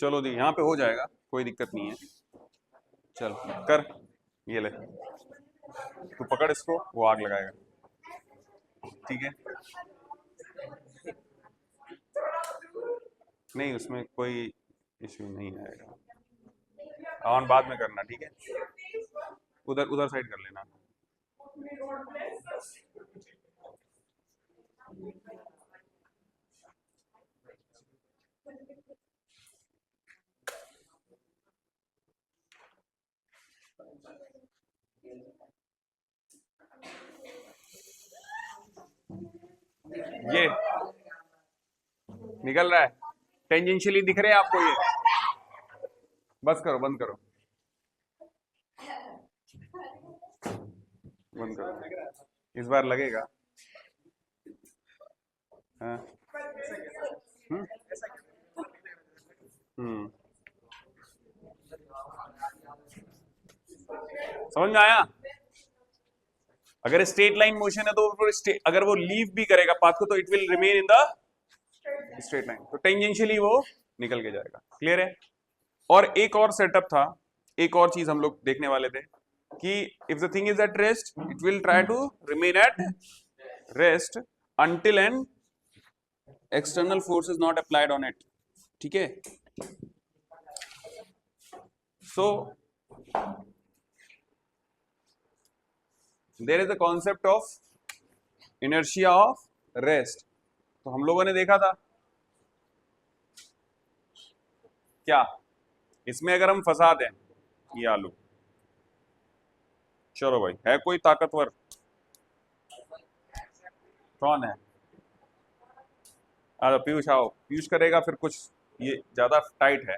चलो दी, यहाँ पे हो जाएगा, कोई दिक्कत नहीं है। चल कर, ये ले, तू पकड़ इसको, वो आग लगाएगा। ठीक है, नहीं उसमें कोई इश्यू नहीं आएगा। ऑन बाद में करना, ठीक है। उधर उधर साइड कर लेना। ये निकल रहा है, टेंजेंशियली दिख रहे हैं आपको ये? बस करो, बंद करो, बंद करो, इस बार लगेगा। हाँ। हम्म हम्म, समझ में आया? अगर स्ट्रेट लाइन मोशन है तो अगर वो लीव भी करेगा पाथ को तो it will remain in the straight line, तो टेंजेंशियली वो निकल के जाएगा। क्लियर है? और एक और सेटअप था, एक और चीज हम लोग देखने वाले थे कि if the thing is at rest it will try to remain at rest until an external force is not applied on it. ठीक है? So there is a concept of inertia of rest. तो हम लोगों ने देखा था क्या, इसमें अगर हम फंसा दें ये आलू, चलो भाई, है कोई ताकतवर? कौन है? पीयूष आओ, पीयूष करेगा फिर कुछ, ये ज्यादा टाइट है।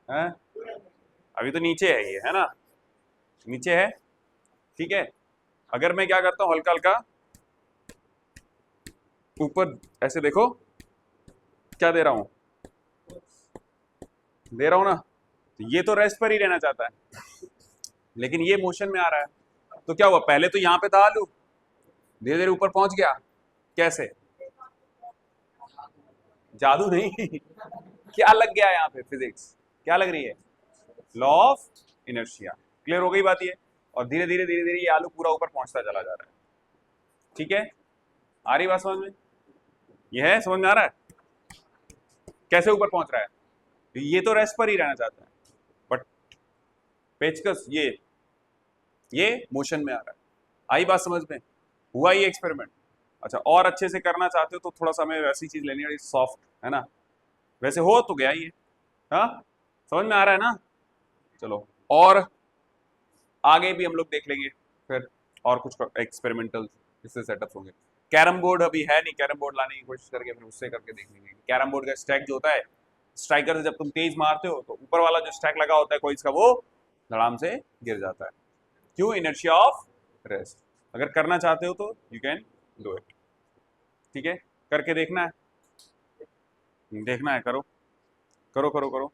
हैं? अभी तो नीचे है ये, है ना? नीचे है, ठीक है। अगर मैं क्या करता हूं, हल्का हल्का ऊपर ऐसे देखो, क्या दे रहा हूं, दे रहा हूं ना, तो ये तो रेस्ट पर ही रहना चाहता है, लेकिन ये मोशन में आ रहा है। तो क्या हुआ, पहले तो यहां पे था आलू, धीरे धीरे ऊपर पहुंच गया। कैसे? जादू नहीं क्या लग गया यहाँ पे, फिजिक्स क्या लग रही है? Law of inertia. क्लियर हो गई बात ये? और धीरे धीरे धीरे धीरे ये आलू पूरा ऊपर पहुंचता चला जा रहा है। ठीक है, आ रही बात समझ में? ये है, समझ में आ रहा है कैसे ऊपर पहुंच रहा है? ये तो रेस्ट पर ही रहना चाहता है, बट पेचकस ये मोशन में आ रहा है। आई बात समझ में? हुआ ये एक्सपेरिमेंट? अच्छा, और अच्छे से करना चाहते हो तो थोड़ा सा हमें वैसी चीज लेनी है, सॉफ्ट, है ना? वैसे हो तो गया ये। हाँ, समझ में आ रहा है ना? चलो, और आगे भी हम लोग देख लेंगे फिर, और कुछ एक्सपेरिमेंटल इससे सेटअप होंगे। कैरम बोर्ड अभी है नहीं, कैरम बोर्ड लाने की कोशिश करके फिर उससे करके देख लेंगे। कैरम बोर्ड का स्टैक जो होता है, स्ट्राइकर से जब तुम तेज मारते हो तो ऊपर वाला जो स्टैक लगा होता है कोई इसका, वो धड़ाम से गिर जाता है। क्यों? Inertia of rest. अगर करना चाहते हो तो यू कैन डू इट। ठीक है, करके देखना है, देखना है, करो करो करो करो।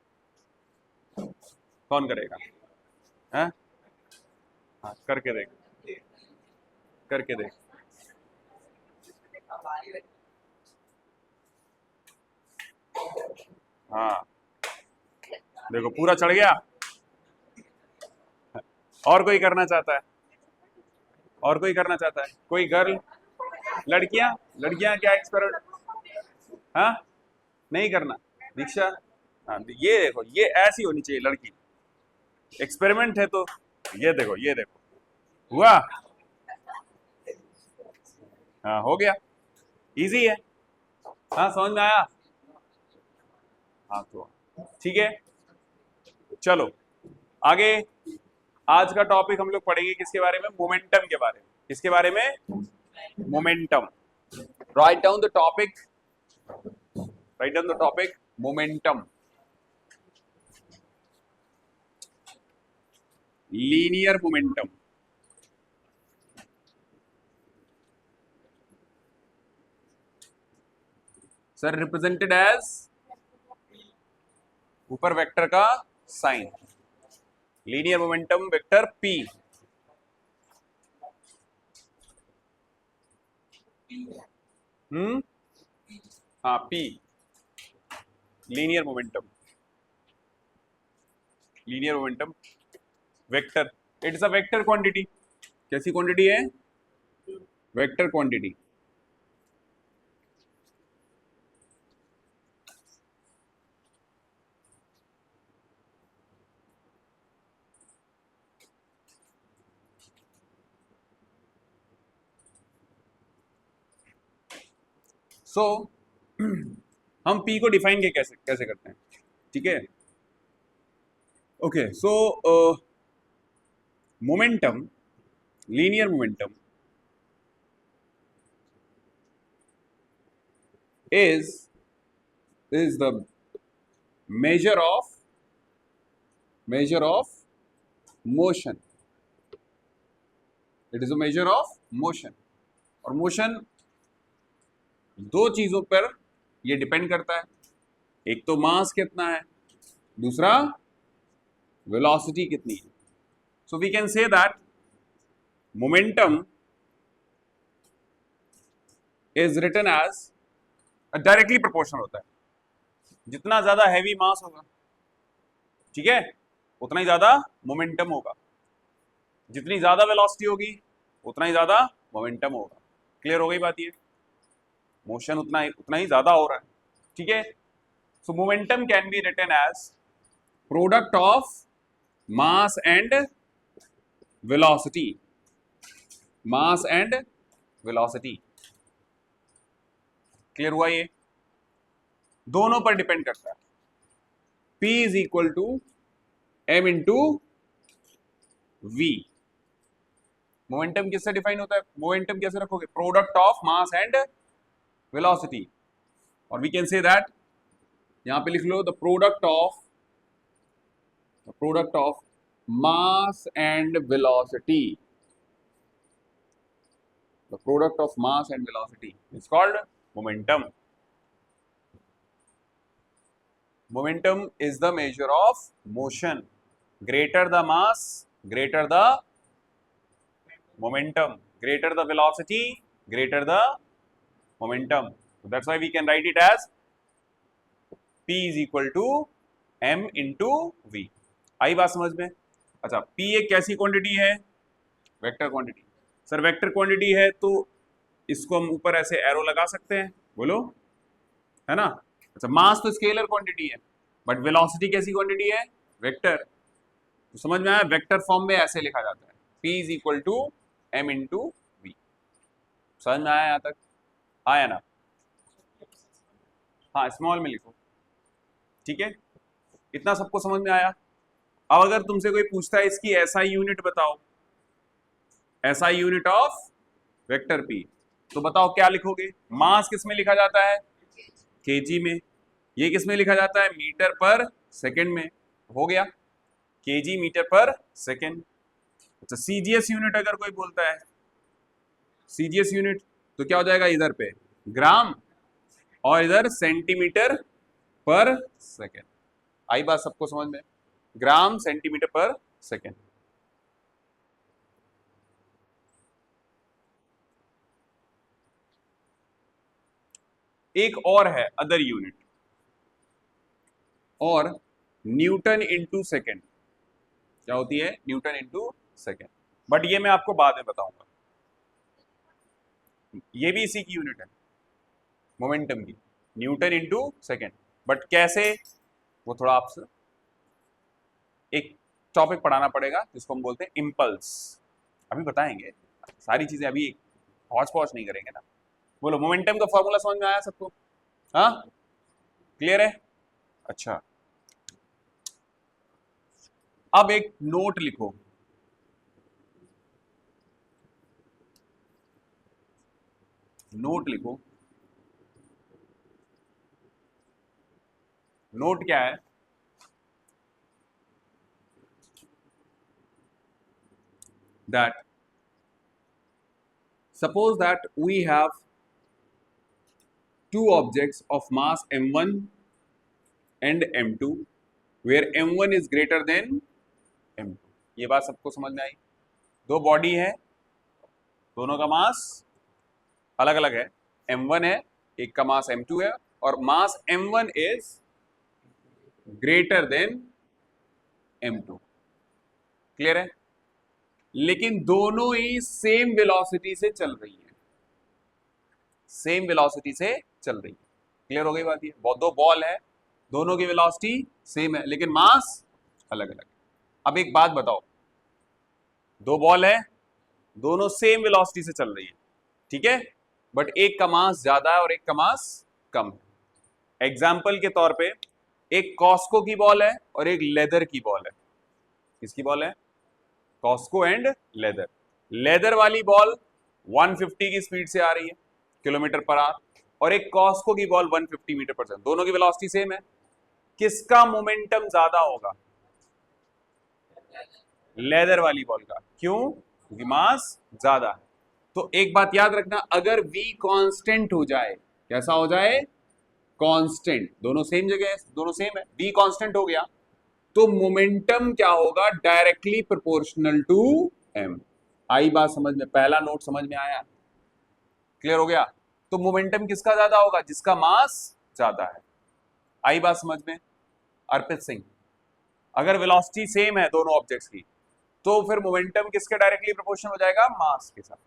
कौन करेगा? है? हाँ, करके देख, करके देख। हाँ, देखो पूरा चढ़ गया। और कोई करना चाहता है? और कोई करना चाहता है? कोई गर्ल, लड़कियां, लड़कियां क्या एक्सपेरिमेंट? हाँ, नहीं करना? दीक्षा, हाँ, ये देखो, ये ऐसी होनी चाहिए लड़की। एक्सपेरिमेंट है तो ये देखो, ये देखो, हुआ? हाँ, हो गया, इजी है। हाँ, समझ में आया? हाँ, तो ठीक है, चलो आगे। आज का टॉपिक हम लोग पढ़ेंगे किसके बारे में? मोमेंटम के बारे में। किसके बारे में? Momentum. Write down the topic, write down the topic, momentum. Linear momentum. Sir represented as, ऊपर वेक्टर का sign, linear momentum vector P। हाँ, P। Linear momentum, linear momentum vector, it's a vector quantity. कैसी quantity है? Vector quantity. So हम P को define कैसे कैसे करते हैं, ठीक है? Okay, so momentum, linear momentum is the measure of motion. It is a measure of motion. और मोशन दो चीजों पर ये डिपेंड करता है, एक तो मास कितना है, दूसरा वेलोसिटी कितनी है। So we can say that momentum is written as directly proportional होता है, जितना ज्यादा हैवी मास होगा, ठीक है, उतना ही ज्यादा मोमेंटम होगा, जितनी ज्यादा वेलोसिटी होगी उतना ही ज्यादा मोमेंटम होगा। क्लियर हो गई बात? ये मोशन उतना ही ज्यादा हो रहा है, ठीक है। So momentum can be written as product of mass and velocity, mass and velocity. Clear हुआ? ये दोनों पर डिपेंड करता है। P is equal to m into v. Momentum किससे डिफाइन होता है? मोमेंटम कैसे रखोगे? Product of mass and velocity. और वी कैन से दैट, यहां पे लिख लो the product of mass and velocity, the product of mass and velocity is called momentum. Momentum is the measure of motion. Greater the mass, greater the momentum. Greater the velocity, greater the momentum. So that's why we can write it as P is equal to m into v. आई बात समझ में? अच्छा, P एक कैसी quantity है? Vector quantity. Sir vector quantity है तो इसको हम ऊपर ऐसे एरो लगा सकते हैं, बोलो, है ना? अच्छा, मास तो स्केलर क्वांटिटी है, बट वेलोसिटी कैसी क्वांटिटी है? वेक्टर। तो समझ में आया? वेक्टर फॉर्म में ऐसे लिखा जाता है, P is equal to m into V. समझ में आया? यहां तक आया ना? हाँ, स्मॉल में लिखो, ठीक है। इतना सबको समझ में आया? अब अगर तुमसे कोई पूछता है इसकी SI यूनिट बताओ, SI unit of vector P, तो बताओ क्या लिखोगे? मास किस में लिखा जाता है? केजी में। ये किस में लिखा जाता है? मीटर पर सेकंड में। हो गया, केजी मीटर पर सेकंड। अच्छा, सीजीएस यूनिट अगर कोई बोलता है, सीजीएस यूनिट, तो क्या हो जाएगा? इधर पे ग्राम और इधर सेंटीमीटर पर सेकंड। आई बात सबको समझ में? ग्राम सेंटीमीटर पर सेकंड। एक और है अदर यूनिट, और न्यूटन इंटू सेकेंड। क्या होती है? Newton into second. बट ये मैं आपको बाद में बताऊंगा। ये भी इसी की यूनिट है, मोमेंटम की, न्यूटन इंटू सेकेंड। बट कैसे, वो थोड़ा आपसे एक टॉपिक पढ़ाना पड़ेगा जिसको हम बोलते हैं इम्पल्स। अभी बताएंगे, सारी चीजें अभी पहुंच पहुंच नहीं करेंगे ना। बोलो, मोमेंटम का फॉर्मूला समझ में आया सबको? हाँ, क्लियर है? अच्छा, अब एक नोट लिखो, नोट लिखो। नोट क्या है? That suppose that we have two objects of mass m1 and m2 where m1 is greater than m2। ये बात सबको समझ में आई? दो बॉडी है, दोनों का मास अलग अलग है, m1 है, एक का मास m2 है, और मास m1 is greater than m2। Clear है? लेकिन दोनों ही सेम वेलोसिटी से चल रही है, सेम वेलोसिटी से चल रही है। क्लियर हो गई बात? ये दो बॉल है, दोनों की वेलोसिटी सेम है लेकिन मास अलग अलग है। अब एक बात बताओ, दो बॉल है, दोनों सेम वेलोसिटी से चल रही है, ठीक है, बट एक का मास ज्यादा है और एक का मास कम है। एग्जाम्पल के तौर पे एक कॉस्को की बॉल है और एक लेदर की बॉल है। किसकी बॉल है? Cosco and leather. लेदर वाली बॉल 150 की स्पीड से आ रही है, किलोमीटर पर आवर, और एक कॉस्को की बॉल 150 मीटर पर सेकंड। दोनों की वेलोसिटी सेम है। किसका मोमेंटम ज्यादा होगा? लेदर वाली बॉल का। क्यों? क्योंकि मास ज्यादा है। तो एक बात याद रखना, अगर v कांस्टेंट हो जाए, कैसा हो जाए? कांस्टेंट, दोनों सेम जगह है, दोनों सेम है, v कांस्टेंट हो गया तो मोमेंटम क्या होगा? Directly proportional to m। आई बात समझ में? पहला नोट समझ में आया? क्लियर हो गया? तो मोमेंटम किसका ज्यादा होगा? जिसका मास ज्यादा है। आई बात समझ में? अर्पित सिंह, अगर वेलोसिटी सेम है दोनों ऑब्जेक्ट्स की, तो फिर मोमेंटम किसके डायरेक्टली प्रोपोर्शनल हो जाएगा? मास के साथ।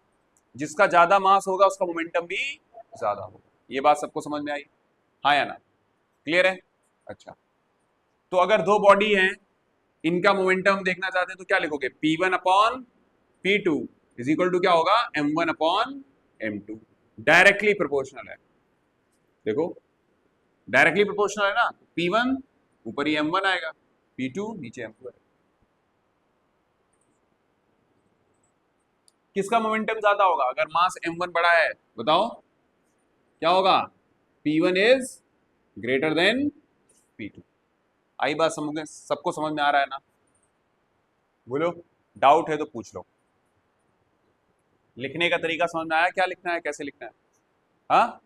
जिसका ज्यादा मास होगा उसका मोमेंटम भी ज्यादा होगा। ये बात सबको समझ में आई? हाँ या ना? क्लियर है? अच्छा, तो अगर दो बॉडी हैं, इनका मोमेंटम देखना चाहते हैं तो क्या लिखोगे? P1 upon P2 is equal to क्या होगा? M1 upon M2। Directly proportional है। देखो, डायरेक्टली प्रोपोर्शनल है ना, P1 ऊपर ही M1 आएगा, P2 नीचे M2 आएगा। किसका मोमेंटम ज्यादा होगा अगर मास m1 बड़ा है? बताओ क्या होगा? P1 is greater than P2। आई बात समझ में? सबको समझ में आ रहा है ना? बोलो, डाउट है तो पूछ लो। लिखने का तरीका समझ में आया? क्या लिखना है, कैसे लिखना है? हाँ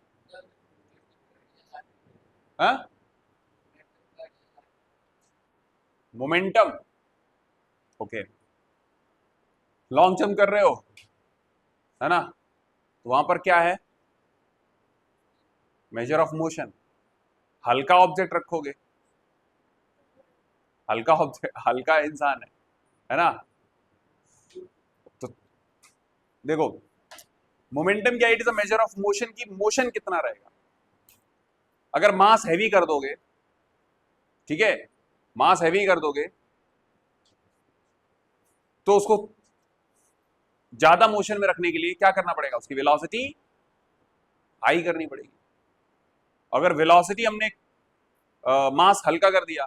हाँ, मोमेंटम, ओके, लॉन्ग जंप कर रहे हो है ना, तो वहां पर क्या है? Measure of motion. हल्का ऑब्जेक्ट रखोगे, हल्का ऑब्जेक्ट, हल्का इंसान है ना, तो देखो मोमेंटम क्या? It is a measure of motion की मोशन कितना रहेगा। अगर मास हैवी कर दोगे, ठीक है, मास हैवी कर दोगे तो उसको ज्यादा मोशन में रखने के लिए क्या करना पड़ेगा? उसकी वेलोसिटी हाई करनी पड़ेगी। अगर वेलोसिटी हमने मास हल्का कर दिया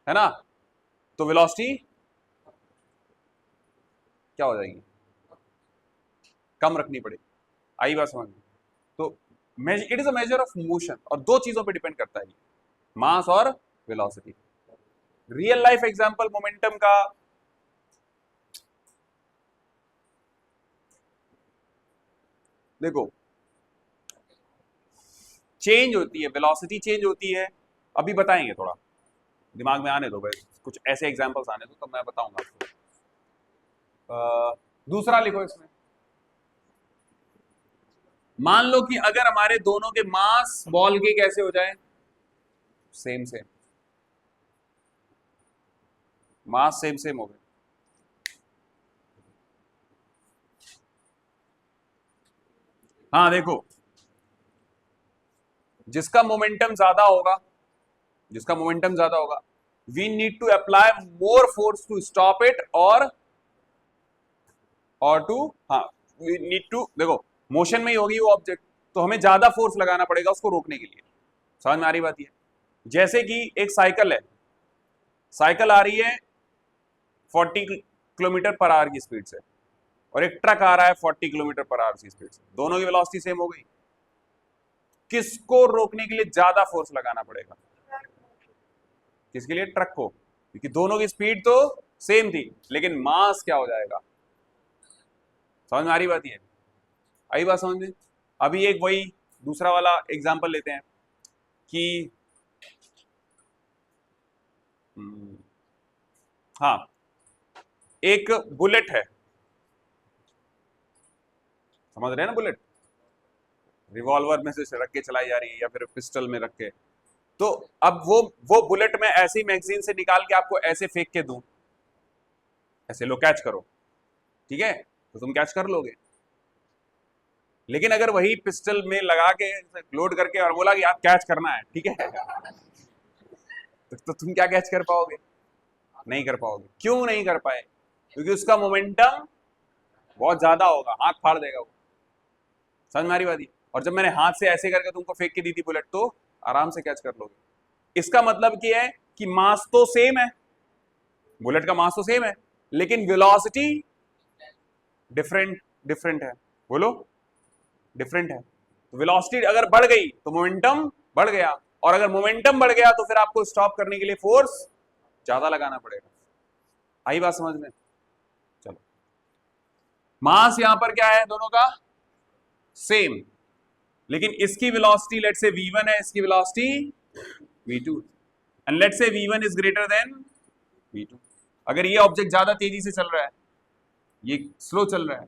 है ना, तो वेलोसिटी क्या हो जाएगी? कम रखनी पड़ेगी। आई बात समझ में? तो it is a measure of motion, और दो चीजों पे डिपेंड करता है, मास और velocity. Real life example momentum का, देखो चेंज होती है, वेलोसिटी चेंज होती है, अभी बताएंगे, थोड़ा दिमाग में आने दो भाई, कुछ ऐसे एग्जांपल्स आने दो तब मैं बताऊंगा आपको। दूसरा लिखो इसमें, मान लो कि अगर हमारे दोनों के मास बॉल के कैसे हो जाए? Same same, mass same same हो गए। हाँ देखो, जिसका मोमेंटम ज्यादा होगा, जिसका मोमेंटम ज्यादा होगा, we need to apply more force to stop it, और टू, हाँ, वी नीड टू, देखो मोशन में ही होगी वो ऑब्जेक्ट, तो हमें ज्यादा फोर्स लगाना पड़ेगा उसको रोकने के लिए। समझ में आ रही बात? है जैसे कि एक साइकिल है, साइकिल आ रही है 40 किलोमीटर पर आवर की स्पीड से, और एक ट्रक आ रहा है 40 किलोमीटर पर आवर की स्पीड से, दोनों की वेलोसिटी सेम हो गई, किसको रोकने के लिए ज्यादा फोर्स लगाना पड़ेगा? किसके लिए? ट्रक को, क्योंकि दोनों की स्पीड तो सेम थी, लेकिन मास क्या हो जाएगा? समझ में आ रही बात? है आई बात समझ में? अभी एक वही दूसरा वाला एग्जांपल लेते हैं कि हाँ, एक बुलेट है, समझ रहे हैं ना? बुलेट रिवॉल्वर में से रख के चलाई जा रही है या फिर पिस्टल में रख के, तो अब वो बुलेट मैं ऐसी मैगजीन से निकाल के आपको ऐसे फेंक के दूं, ऐसे लो कैच करो, ठीक है, तो तुम कैच कर लोगे। लेकिन अगर वही पिस्टल में लगा के लोड करके और बोला कि आप कैच करना है, ठीक है, तो तुम क्या कैच कर पाओगे? नहीं कर पाओगे। क्यों नहीं कर पाए? क्योंकि उसका मोमेंटम बहुत ज्यादा होगा, हाथ फाड़ देगा वो। समझ में आ रही बात? और जब मैंने हाथ से ऐसे करके तुमको फेंक के दी थी बुलेट, तो आराम से कैच कर लोगे। इसका मतलब क्या है कि मास तो सेम है, बुलेट का मास तो सेम है, लेकिन वेलोसिटी डिफरेंट है। बोलो, डिफरेंट है। तो वेलोसिटी अगर बढ़ गई तो मोमेंटम बढ़ गया, और अगर मोमेंटम बढ़ गया तो फिर आपको स्टॉप करने के लिए फोर्स ज्यादा लगाना पड़ेगा। आई बात समझ में? चलो, मास यहां पर क्या है दोनों का? सेम, लेकिन इसकी वेलोसिटी लेट से v1 है, इसकी वेलोसिटी v2, एंड लेट से v1 is greater than v2। अगर ये ऑब्जेक्ट ज्यादा तेजी से चल रहा है, ये स्लो चल रहा है,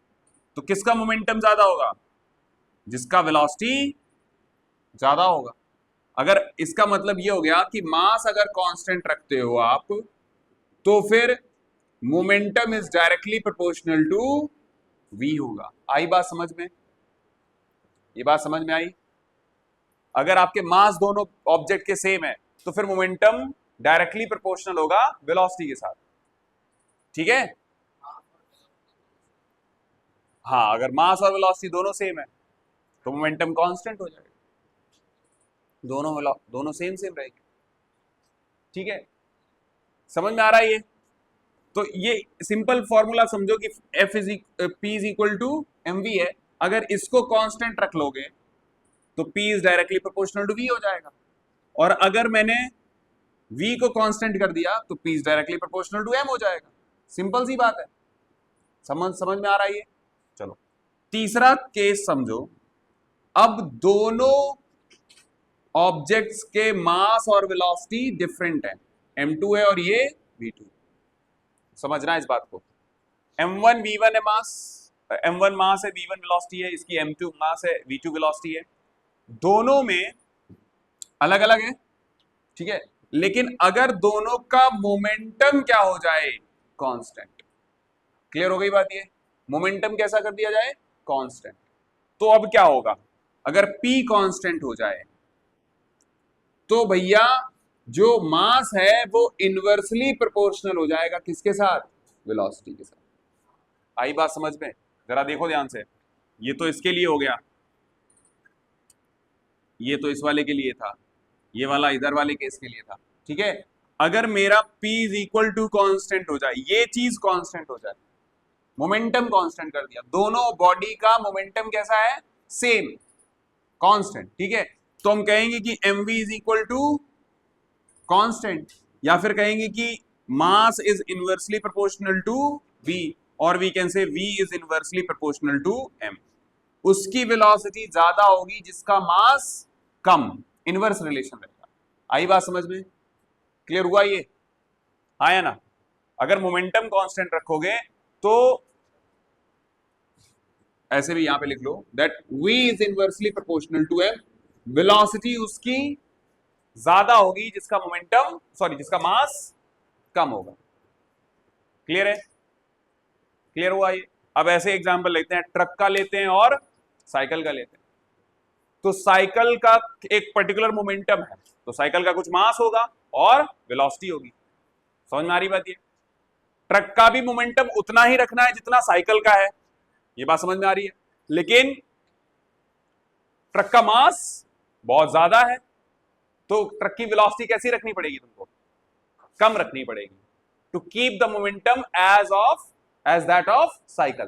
तो किसका मोमेंटम ज्यादा होगा? जिसका वेलोसिटी ज्यादा होगा। अगर इसका मतलब ये हो गया कि मास अगर कांस्टेंट रखते हो आप, तो फिर momentum is directly proportional to v होगा। आई बात समझ में? ये बात समझ में आई? अगर आपके मास दोनों ऑब्जेक्ट के सेम है, तो फिर मोमेंटम डायरेक्टली प्रोपोर्शनल होगा वेलोसिटी के साथ, ठीक है? हाँ, अगर मास और वेलोसिटी दोनों सेम है तो मोमेंटम कांस्टेंट हो जाएगा, दोनों सेम रहेगी, ठीक है? समझ में आ रहा है ये? तो ये सिंपल फॉर्मूला समझो कि F is P is equal to mv है। अगर इसको कांस्टेंट रख लोगे तो P is directly proportional to V हो जाएगा, और अगर मैंने V को कांस्टेंट कर दिया तो P is directly proportional to M हो जाएगा। सिंपल सी बात है। समझ में आ रहा है ये? चलो, तीसरा केस समझो। अब दोनों ऑब्जेक्ट्स के मास और वेलोसिटी डिफरेंट है, m2 है और ये v2। समझना इस बात को। m1 v1 है मास, m1 मास है, v1 वेलोसिटी है, इसकी m2 मास है, v2 वेलोसिटी है। दोनों में अलग अलग है, ठीक है, लेकिन अगर दोनों का मोमेंटम क्या हो जाए? कांस्टेंट। क्लियर हो गई बात? ये मोमेंटम कैसा कर दिया जाए? कांस्टेंट। तो अब क्या होगा? अगर p कांस्टेंट हो जाए तो भैया जो मास है वो इनवर्सली प्रोपोर्शनल हो जाएगा किसके साथ? वेलोसिटी के साथ। आई बात समझ में? जरा देखो ध्यान से। ये तो इसके लिए हो गया, ये तो इस वाले के लिए था, ये वाला इधर वाले केस के लिए था, ठीक है? अगर मेरा p is equal to constant हो जाए, ये चीज कॉन्स्टेंट हो जाए, मोमेंटम कॉन्स्टेंट कर दिया, दोनों बॉडी का मोमेंटम कैसा है? सेम, कॉन्स्टेंट, ठीक है? तो हम कहेंगे कि mv is equal to constant, या फिर कहेंगे कि mass is inversely proportional to v, और we can say v is inversely proportional to m। उसकी वेलोसिटी ज्यादा होगी जिसका मास कम, इनवर्स रिलेशन रहेगा। आई बात समझ में? क्लियर हुआ ये? हाँ या ना? अगर मोमेंटम कांस्टेंट रखोगे तो ऐसे भी यहां पे लिख लो that v is inversely proportional to m, velocity उसकी ज्यादा होगी जिसका मोमेंटम जिसका मास कम होगा। क्लियर है? क्लियर हुआ ये? अब ऐसे एग्जांपल लेते हैं, ट्रक का लेते हैं और साइकिल का लेते हैं। तो साइकिल का एक पर्टिकुलर मोमेंटम है, तो साइकिल का कुछ मास होगा और वेलोसिटी होगी। समझ में आ रही बात? ये ट्रक का भी मोमेंटम उतना ही रखना है जितना साइकिल का है, ये बात समझ में आ रही है? लेकिन ट्रक का मास बहुत ज्यादा है, तो ट्रक की वेलोसिटी कैसी रखनी पड़ेगी तुमको? कम रखनी पड़ेगी, to keep the momentum as that of cycle.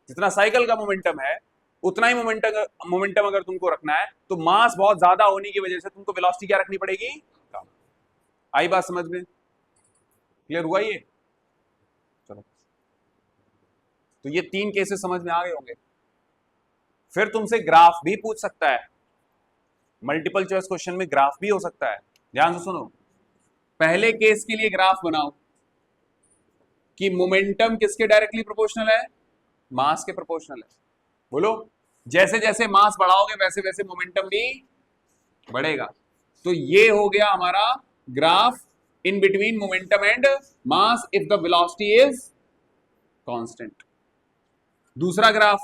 जितना साइकिल का मोमेंटम है उतना ही मोमेंटम अगर तुमको रखना है, तो मास बहुत ज्यादा होने की वजह से तुमको वेलोसिटी क्या रखनी पड़ेगी? कम। आई बात समझ में? क्लियर हुआ ये? चलो, तो ये तीन केसेस समझ में आ गए होंगे। फिर तुमसे ग्राफ भी पूछ सकता है, मल्टीपल चॉइस क्वेश्चन में ग्राफ भी हो सकता है। ध्यान से सुनो। पहले केस के लिए ग्राफ बनाओ कि मोमेंटम किसके डायरेक्टली प्रोपोर्शनल है? मास के प्रोपोर्शनल है। बोलो, जैसे जैसे मास बढ़ाओगे वैसे वैसे मोमेंटम भी बढ़ेगा। तो ये हो गया हमारा graph in between momentum and mass if the velocity is constant. दूसरा ग्राफ,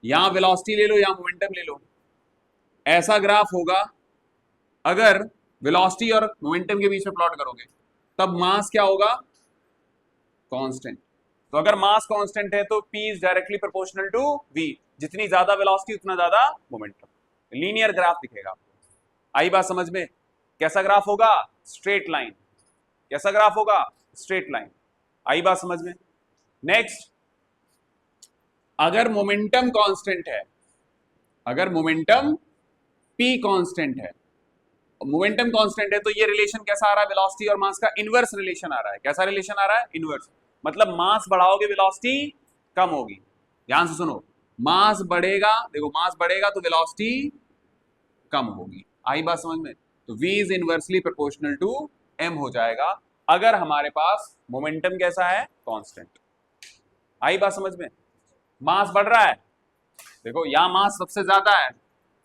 यहां वेलोसिटी ले लो, यहां मोमेंटम ले लो। ऐसा ग्राफ होगा अगर वेलोसिटी और मोमेंटम के बीच में प्लॉट करोगे, तब मास क्या होगा? कांस्टेंट। तो अगर मास कांस्टेंट है तो P is directly proportional to V। जितनी ज्यादा वेलोसिटी उतना ज्यादा मोमेंटम। लीनियर ग्राफ दिखेगा। आई बात समझ में? कैसा ग्राफ होगा? Straight line. कैसा ग्राफ होगा? Straight line. आई बात समझ में? नेक्स्ट, अगर मोमेंटम कांस्टेंट है, अगर मोमेंटम P कांस्टेंट है, मोमेंटम कांस्टेंट है, तो ये रिलेशन कैसा आ रहा है? वेलोसिटी और मास का इनवर्स रिलेशन आ रहा है। कैसा रिलेशन आ रहा है? इनवर्स। मतलब मास बढ़ाओगे वेलोसिटी कम होगी। ध्यान से सुनो, मास बढ़ेगा, देखो मास बढ़ेगा तो वेलोसिटी कम होगी। आई बात समझ में? तो V is inversely proportional to M हो जाएगा अगर हमारे पास मोमेंटम कैसा है? कांस्टेंट। आई बात समझ में? मास बढ़ रहा है, देखो यहां मास सबसे ज्यादा है,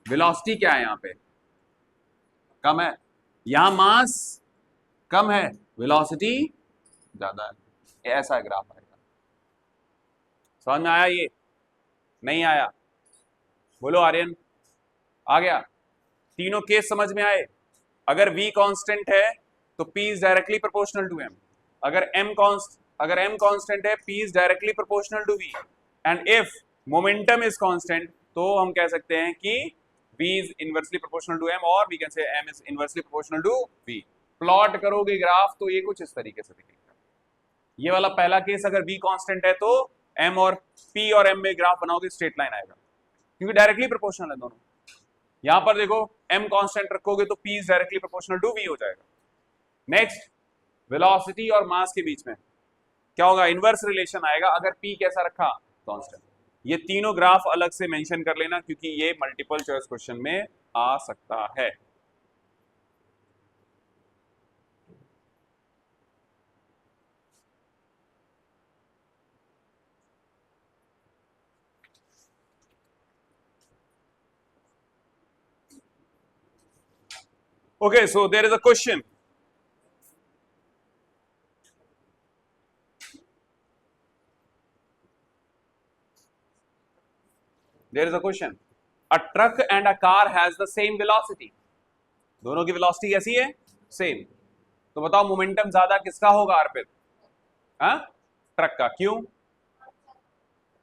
वेलोसिटी क्या है? यहां पे कम है। यहां मास कम है, वेलोसिटी ज्यादा है। ऐसा ग्राफ आएगा। समझ में आया? ये नहीं आया? बोलो आर्यन, आ गया? तीनों केस समझ में आए? अगर V कांस्टेंट है तो P is directly proportional to M। अगर M कांस्टेंट है, P is directly proportional to V। And if momentum is constant तो हम कह सकते हैं कि V is inversely proportional to M और we can say M is inversely proportional to V। Plot करोगे ग्राफ तो ये कुछ इस तरीके से दिखेगा। ये वाला पहला केस, अगर V कांस्टेंट है तो M और P और M में ग्राफ बनाओगे स्ट्रेट लाइन आएगा, क्योंकि डायरेक्टली प्रोपोर्शनल है दोनों। यहां पर देखो M कांस्टेंट रखोगे तो P is directly proportional to V हो जाएगा। नेक्स्ट, वेलोसिटी और मास के बीच में क्या होगा? इनवर्स रिलेशन आएगा अगर P कैसा रखा? कांस्टेंट। ये तीनों ग्राफ अलग से मेंशन कर लेना, क्योंकि ये मल्टीपल चॉइस क्वेश्चन में आ सकता है। Okay, so there is a question. There is a question. A truck and a car has the same velocity. दोनों की वेलोसिटी कैसी है? सेम। तो बताओ मोमेंटम ज्यादा किसका होगा अर्पित? हाँ, ट्रक का। क्यों?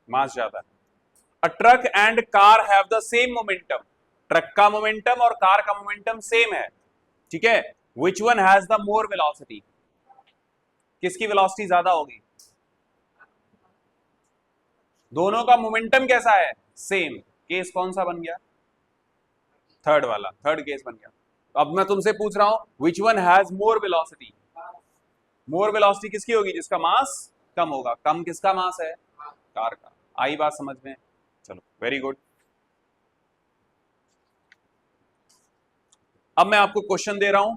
मास ज्यादा। A truck and car have the same momentum. Truck का मोमेंटम और कार का मोमेंटम सेम है, ठीक है? Which one has the more velocity? किसकी वेलोसिटी ज्यादा होगी? दोनों का मोमेंटम कैसा है? सेम। केस कौन सा बन गया? थर्ड वाला, थर्ड केस बन गया। तो अब मैं तुमसे पूछ रहा हूं विच one has more velocity? More velocity किसकी होगी? जिसका मास कम होगा। कम किसका मास है? कार का। आई बात समझ में? चलो, वेरी गुड। अब मैं आपको क्वेश्चन दे रहा हूं,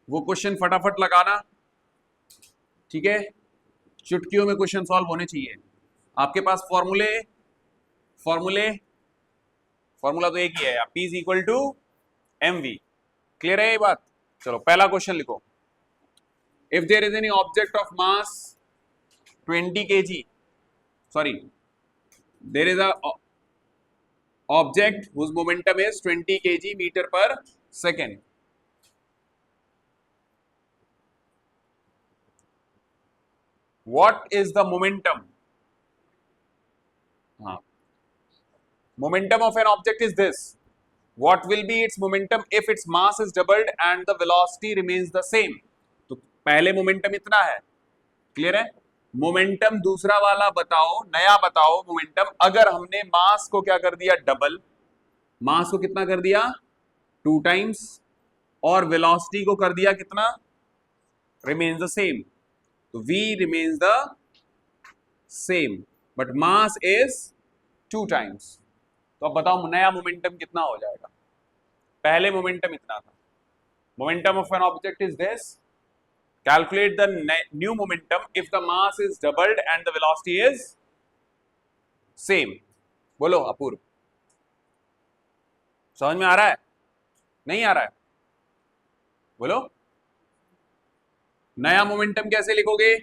वो क्वेश्चन फटाफट लगाना, ठीक है? चुटकियों में क्वेश्चन सॉल्व होने चाहिए। आपके पास फॉर्मूला तो एक ही है, P is equal to mv। Clear है ये बात? चलो पहला क्वेश्चन लिखो। If there is any object of mass 20 kg, sorry, there is a object whose momentum is 20 kg meter per second. What is the momentum? Momentum of an object is this. What will be its momentum if its mass is doubled and the velocity remains the same? तो पहले momentum इतना है, clear है? Momentum दूसरा वाला बताओ, नया बताओ मोमेंटम, अगर हमने मास को क्या कर दिया? डबल। मास को कितना कर दिया? 2 टाइम्स। और वेलोसिटी को कर दिया कितना? Remains the same. तो V remains the same but mass is 2 times. तो अब बताओ नया मोमेंटम कितना हो जाएगा? पहले मोमेंटम इतना था। Momentum of an object is this. Calculate the new momentum if the mass is doubled and the velocity is same. बोलो अपूर्व, समझ में आ रहा है? नहीं आ रहा है, बोलो। नया मोमेंटम कैसे लिखोगे?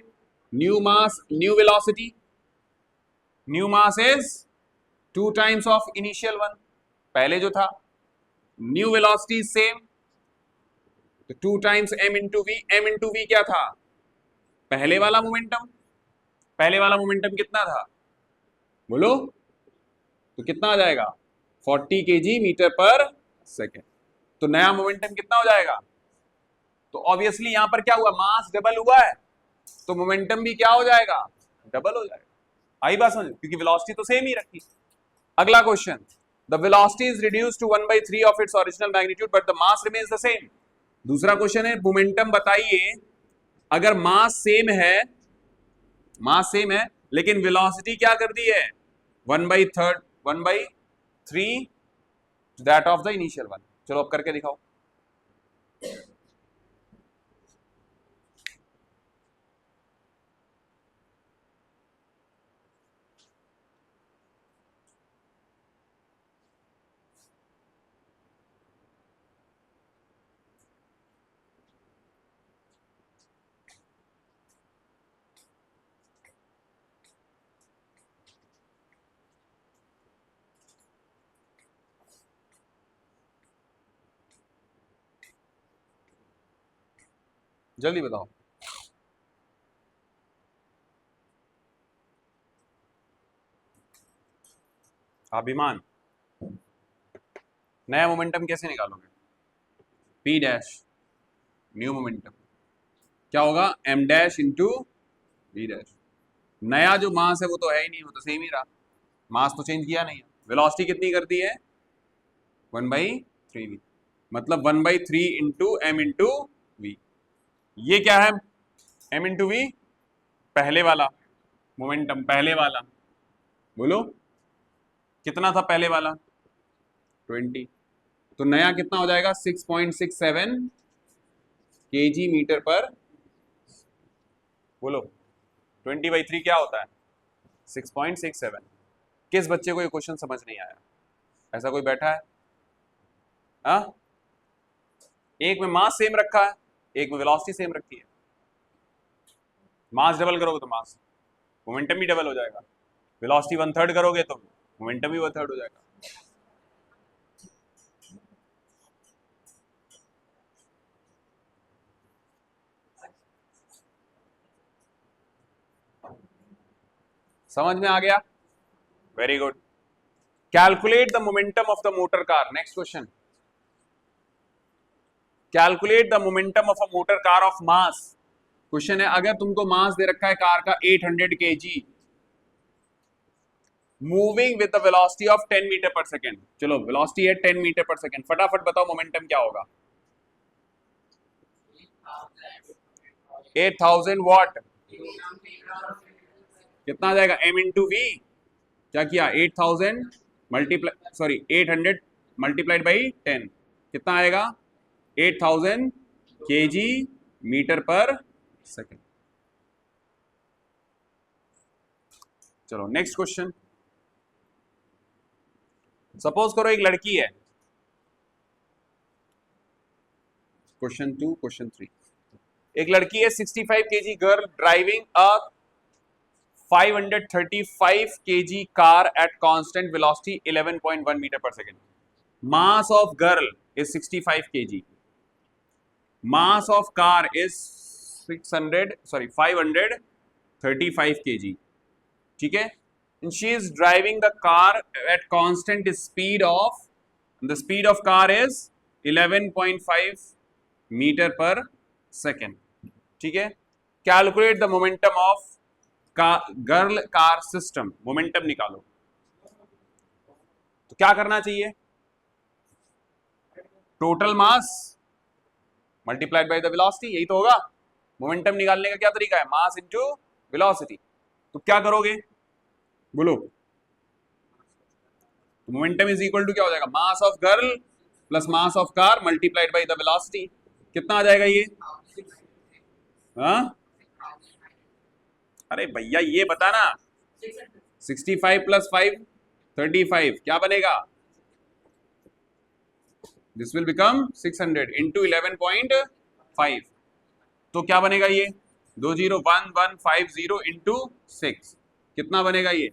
New mass new velocity, new mass is 2 times of initial one, पहले जो था। न्यू वेलोसिटी सेम, तो 2 times m into V. m into V क्या था? पहले वाला मोमेंटम। पहले वाला मोमेंटम कितना था, बोलो? तो कितना आ जाएगा? 40 kg मीटर पर सेकेंड। तो नया मोमेंटम कितना हो जाएगा? तो ऑब्वियसली यहां पर क्या हुआ, मास डबल हुआ है, तो मोमेंटम भी क्या हो जाएगा? डबल हो जाएगा। आई बात समझ, क्योंकि वेलोसिटी तो सेम ही रखी। अगला question, the velocity is reduced to 1/3 of its original magnitude but the mass remains the same. दूसरा क्वेश्चन है, मोमेंटम बताइए, अगर मास सेम है, मास सेम है लेकिन वेलोसिटी क्या कर दी है? 1/3 that of the initial one. चलो अब करके दिखाओ। जल्दी बताओ। अभिमान, नया मोमेंटम कैसे निकालोगे? P डैश, न्यू मोमेंटम क्या होगा? M dash into V dash. नया जो मास है वो तो है ही नहीं, वो तो सेम ही रहा, मास तो चेंज किया नहीं है। वेलोसिटी कितनी कर दी है? 1/3v, मतलब 1/3 इंटू एम इंटू वी। ये क्या है? m इंटू वी, पहले वाला मोमेंटम, पहले वाला, बोलो कितना था पहले वाला? 20। तो नया कितना हो जाएगा? 6.67 kg मीटर पर, बोलो 20/3 क्या होता है? 6.67। किस बच्चे को ये क्वेश्चन समझ नहीं आया? ऐसा कोई बैठा है? हाँ, एक में मास सेम रखा है, एक में वेलोसिटी सेम रखी है। मास डबल करोगे तो मास मोमेंटम भी डबल हो जाएगा, वेलोसिटी 1/3 करोगे तो मोमेंटम भी 1/3 हो जाएगा। समझ में आ गया? Very good. Calculate the momentum of the motor car. Next question, calculate the momentum of a motor car of mass. Question है, अगर तुमको मास दे रखा है कार का 800 kg, moving with the velocity of 10 metre per second. चलो velocity है 10 metre per second, फटाफट बताओ मोमेंटम क्या होगा? 8000 वॉट, कितना आ जाएगा? m इंटू वी, क्या किया? 8000 मल्टीप्लाई, सॉरी 800 मल्टीप्लाइड बाई 10, कितना आएगा? 8000 kg मीटर पर सेकेंड। चलो नेक्स्ट क्वेश्चन, सपोज करो एक लड़की है, क्वेश्चन 2 क्वेश्चन 3, एक लड़की है 65 kg girl driving a 535 kg car at constant velocity 11.1 metre per second. Mass of girl is 65 kg, mass of car is 535 kg, ठीक है। and she is driving the car at constant speed of, the speed of car is 11.5 metre per second, ठीक है। Calculate the momentum of girl car system, momentum निकालो। तो क्या करना चाहिए? Total mass multiplied by the velocity, यही तो होगा। मोमेंटम निकालने का क्या तरीका है? Mass into velocity. तो क्या करोगे, बोलो? मोमेंटम इज इक्वल टू क्या हो जाएगा? मास of girl plus mass of car multiplied by the velocity. कितना आ जाएगा ये? हाँ, अरे भैया ये बता ना, 65 प्लस 5 35, क्या बनेगा? दिस विल बिकम 600 इंटू 11.5, तो क्या बनेगा ये 201,150 इंटू 6, कितना बनेगा ये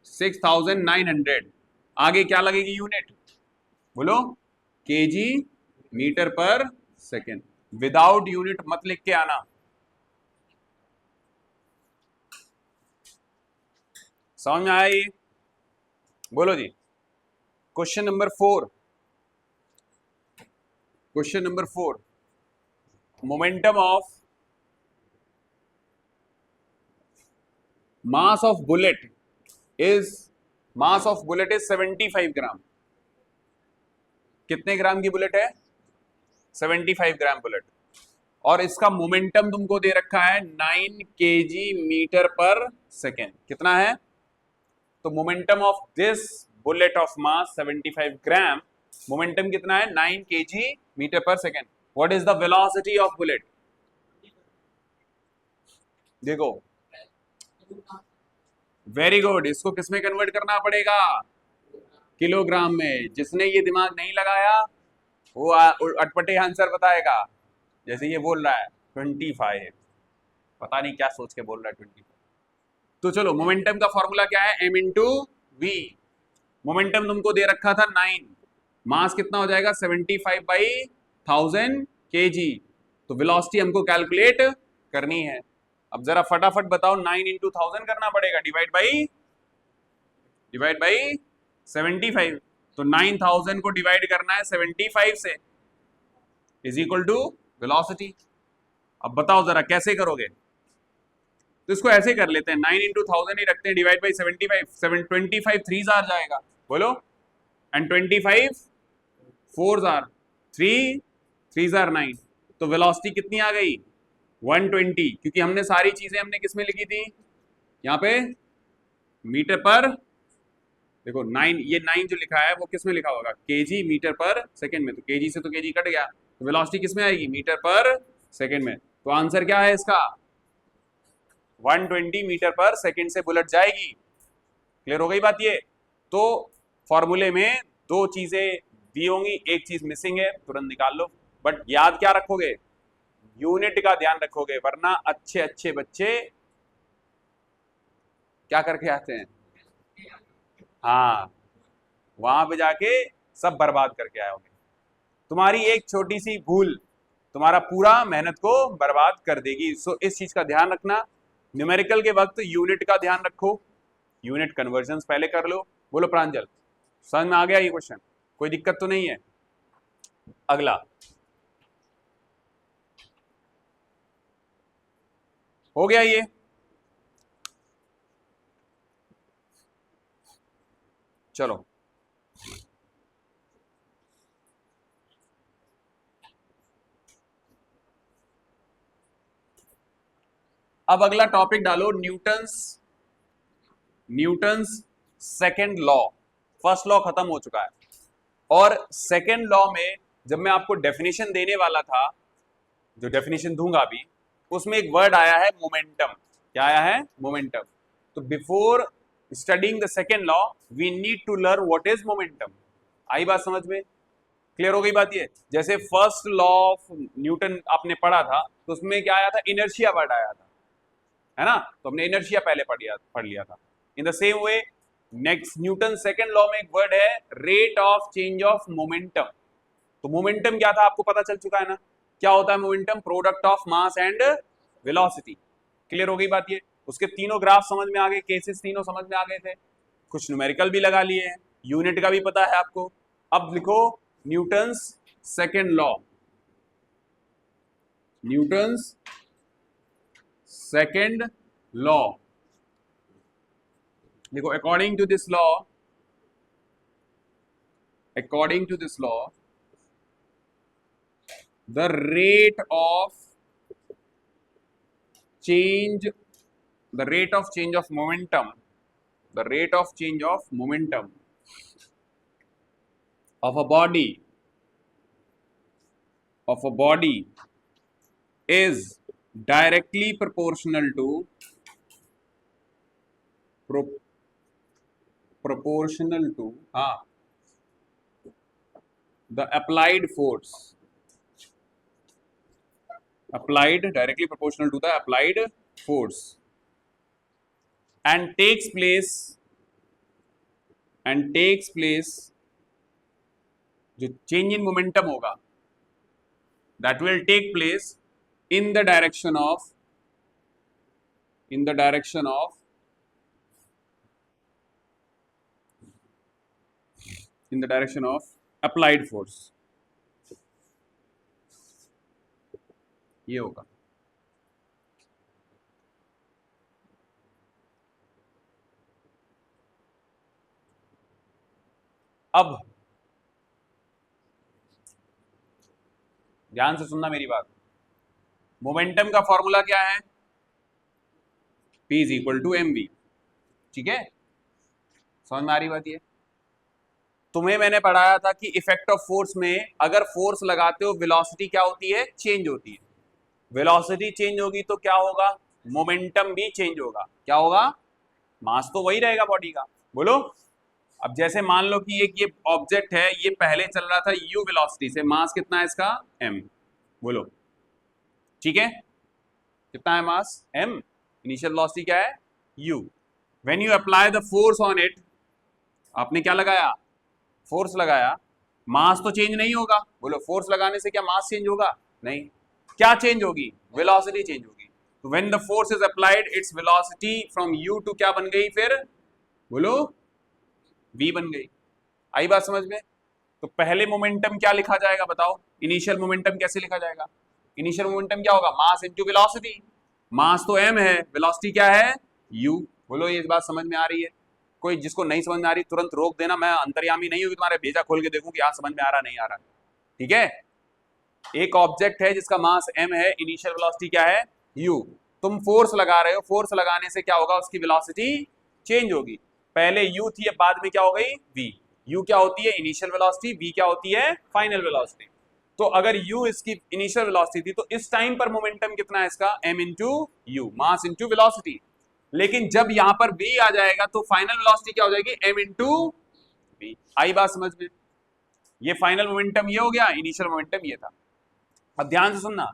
6,900। आगे क्या लगेगी यूनिट, बोलो kg metre per second, without unit मत लिख के आना। समझ में आया ये, बोलो जी। Question number 4, question number 4, momentum of mass of bullet is, mass of bullet is 75 gram. कितने ग्राम की बुलेट है, 75 ग्राम बुलेट, और इसका मोमेंटम तुमको दे रखा है 9 केजी मीटर पर सेकेंड। कितना है, तो momentum of this bullet of mass 75 gram, momentum कितना है 9 KG metre per second. What is the velocity of bullet, देखो वेरी गुड, इसको किसमें कन्वर्ट करना पड़ेगा, किलोग्राम में। जिसने ये दिमाग नहीं लगाया वो अटपटे आंसर बताएगा, जैसे ये बोल रहा है 25, पता नहीं क्या सोच के बोल रहा है 25। तो चलो मोमेंटम का फॉर्मूला क्या है, m इंटू वी। मोमेंटम तुमको दे रखा था 9, मास कितना हो जाएगा 75/1000 kg, तो वेलोसिटी हमको कैलकुलेट करनी है। अब जरा फटाफट बताओ, 9 इंटू 1000 करना पड़ेगा, डिवाइड बाई 75, तो 9000 को डिवाइड करना है 75 से, इज इक्वल टू वेलोसिटी। अब बताओ जरा कैसे करोगे, तो इसको ऐसे कर लेते हैं, 9 इंटू 1000 ही रखते हैं, डिवाइड बाई 75, 25 3 जार जाएगा, बोलो, एंड 25 4 जार, 3 जार 9, तो वेलोसिटी कितनी आ गई 120, क्योंकि हमने सारी चीजें हमने किसमें लिखी थी, यहाँ पे मीटर पर, देखो 9, ये 9 जो लिखा है वो किसमें लिखा होगा, केजी मीटर पर सेकेंड में, तो केजी से तो केजी कट गया, तो वेलोसिटी किसमें आएगी, मीटर पर सेकेंड में। तो आंसर क्या है इसका, 120 मीटर पर सेकेंड से बुलेट जाएगी। क्लियर हो गई बात ये। तो फॉर्मूले में दो चीजें दी होंगी, एक चीज मिसिंग है, तुरंत निकाल लो, बट याद क्या रखोगे, यूनिट का ध्यान रखोगे, वरना अच्छे अच्छे बच्चे क्या करके आते हैं, हाँ वहां पे जाके सब बर्बाद करके आए होंगे। तुम्हारी एक छोटी सी भूल तुम्हारा पूरा मेहनत को बर्बाद कर देगी। सो इस चीज का ध्यान रखना, न्यूमेरिकल के वक्त यूनिट का ध्यान रखो, यूनिट कन्वर्जन पहले कर लो। बोलो प्रांजल, समझ में आ गया ये क्वेश्चन, कोई दिक्कत तो नहीं है। अगला हो गया ये, चलो अब अगला टॉपिक डालो, Newton's second law. First law खत्म हो चुका है, और सेकेंड लॉ में जब मैं आपको डेफिनेशन देने वाला था, जो डेफिनेशन दूंगा अभी, उसमें एक वर्ड आया है मोमेंटम। क्या आया है, मोमेंटम। तो before studying the second law we need to learn what is momentum. आई बात समझ में, क्लियर हो गई बात ये। जैसे फर्स्ट लॉ ऑफ न्यूटन आपने पढ़ा था, तो उसमें क्या आया था, इनर्शिया वर्ड आया था, है ना, तो हमने इनर्शिया पहले पढ़ लिया था। In the same way next Newton second law में एक वर्ड है rate of change of momentum. तो मोमेंटम क्या था आपको पता चल चुका है ना, क्या होता है momentum, product of mass and velocity. Clear हो गई बात ये। उसके तीनों ग्राफ समझ में आ गए, केसेस तीनों समझ में आ गए थे, कुछ न्यूमेरिकल भी लगा लिए हैं, यूनिट का भी पता है आपको। अब लिखो Newton's second law, Newton's second law देखो, according to this law, according to this law the rate of change of momentum, the rate of change of momentum of a body is directly proportional to हाँ the applied force, applied directly proportional to the applied force and takes place जो change in momentum होगा that will take place in the direction of applied force, ये होगा। अब ध्यान से सुनना मेरी बात, मोमेंटम का फॉर्मूला क्या है? P is equal to mv, ठीक है, समझ में आ रही बात? ये तुम्हें मैंने पढ़ाया था कि इफेक्ट ऑफ फोर्स में अगर फोर्स लगाते हो वेलोसिटी क्या होती है? चेंज होती है। वेलोसिटी चेंज होगी तो क्या होगा? मोमेंटम भी चेंज होगा। क्या होगा? मास तो वही रहेगा बॉडी का। बोलो, अब जैसे मान लो कि एक ये ऑब्जेक्ट है, ये पहले चल रहा था u वेलोसिटी से, मास कितना है इसका? m। बोलो, ठीक है, कितना है मास? m। इनिशियल वेलोसिटी क्या है? u। When you apply the force on it, आपने क्या लगाया? फोर्स लगाया, मास तो चेंज नहीं होगा। बोलो, फोर्स लगाने से क्या मास चेंज होगा? नहीं। क्या चेंज होगी? वेलोसिटी चेंज होगी। तो when the force is applied, its velocity from u to क्या बन गई फिर? बोलो, v बन गई। आई बात समझ में? तो पहले मोमेंटम क्या लिखा जाएगा बताओ? इनिशियल मोमेंटम कैसे लिखा जाएगा? इनिशियल मोमेंटम क्या होगा? Mass into velocity. मास तो m है, वेलोसिटी क्या है? u। बोलो, ये बात समझ में आ रही है? कोई जिसको नहीं समझ में आ रही तुरंत रोक देना, मैं अंतर्यामी नहीं हूं कि तुम्हारे भेजा खोल के देखूं कि आज समझ में आ रहा नहीं आ रहा, ठीक है। एक ऑब्जेक्ट है जिसका मास m है, इनिशियल वेलोसिटी क्या है? u। तुम फोर्स लगा रहे हो, फोर्स लगाने से क्या होगा? उसकी वेलोसिटी चेंज होगी। पहले u थी, अब बाद में क्या हो गई? v। u क्या होती है? Initial velocity. v क्या होती है? Final velocity. तो अगर u इसकी इनिशियल वेलोसिटी थी तो इस टाइम पर मोमेंटम कितना है इसका? m into you, mass into velocity. लेकिन जब यहां पर v आ जाएगा तो फाइनल वेलोसिटी क्या हो जाएगी? m into v। आई बात समझ में? ये फाइनल मोमेंटम ये हो गया, इनिशियल मोमेंटम ये था। अब ध्यान से सुनना,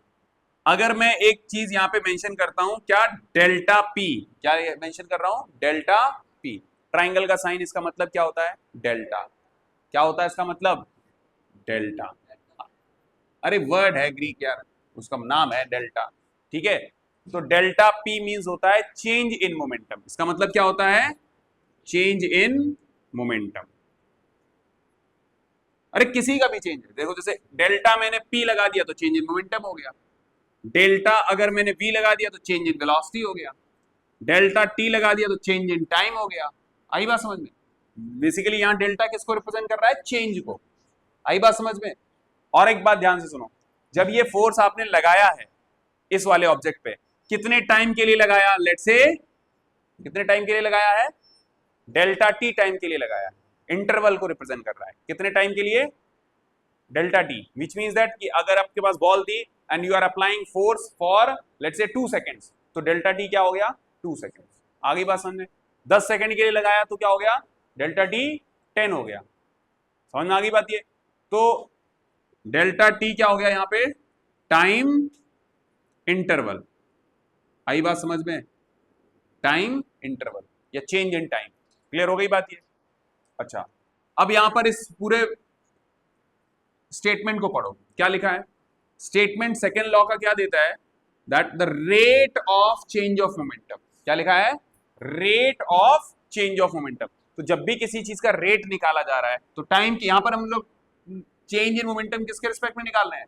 अगर मैं एक चीज यहां पे मेंशन करता हूं, क्या? Delta p। क्या मेंशन कर रहा हूं? Delta p। ट्राइंगल का साइन, इसका मतलब क्या होता है? डेल्टा। क्या होता है इसका मतलब? डेल्टा। अरे वर्ड है ग्रीक यार, उसका नाम है डेल्टा, ठीक है। तो डेल्टा p मींस होता है चेंज इन मोमेंटम। इसका मतलब क्या होता है? Change in momentum. अरे किसी का भी चेंज है, देखो जैसे डेल्टा मैंने p लगा दिया तो चेंज इन मोमेंटम हो गया। डेल्टा अगर मैंने v लगा दिया तो चेंज इन वेलोसिटी हो गया। डेल्टा t लगा दिया तो चेंज इन टाइम हो गया। आई बात समझ में? बेसिकली यहां डेल्टा किसको रिप्रेजेंट कर रहा है? चेंज को। आई बात समझ में? और एक बात ध्यान से सुनो, जब ये फोर्स आपने लगाया है इस वाले ऑब्जेक्ट पे, कितने टाइम के लिए लगाया? लेट से कितने टाइम के लिए लगाया है? डेल्टा टी टाइम के लिए लगाया है। इंटरवल को रिप्रेजेंट कर रहा है कितने टाइम के लिए? Delta T, which means that कि अगर आपके पास बॉल थी and you are applying force for let's say 2 seconds, तो डेल्टा टी क्या हो गया? 2 सेकंड्स। आगे बात समझ में? 10 सेकंड के लिए लगाया तो क्या हो गया? डेल्टा टी 10 हो गया। समझ में आ गई बात? ये तो डेल्टा टी क्या हो गया यहां पे? Time interval. आई बात समझ में? टाइम इंटरवल या चेंज इन टाइम। क्लियर हो गई बात ये? अच्छा, अब यहां पर इस पूरे स्टेटमेंट को पढ़ो, क्या लिखा है? स्टेटमेंट सेकेंड लॉ का क्या देता है? That the rate of change of momentum. क्या लिखा है? Rate of change of momentum. तो जब भी किसी चीज का रेट निकाला जा रहा है तो टाइम की, यहां पर हम लोग चेंज इन मोमेंटम किसके रिस्पेक्ट में निकाल रहे हैं?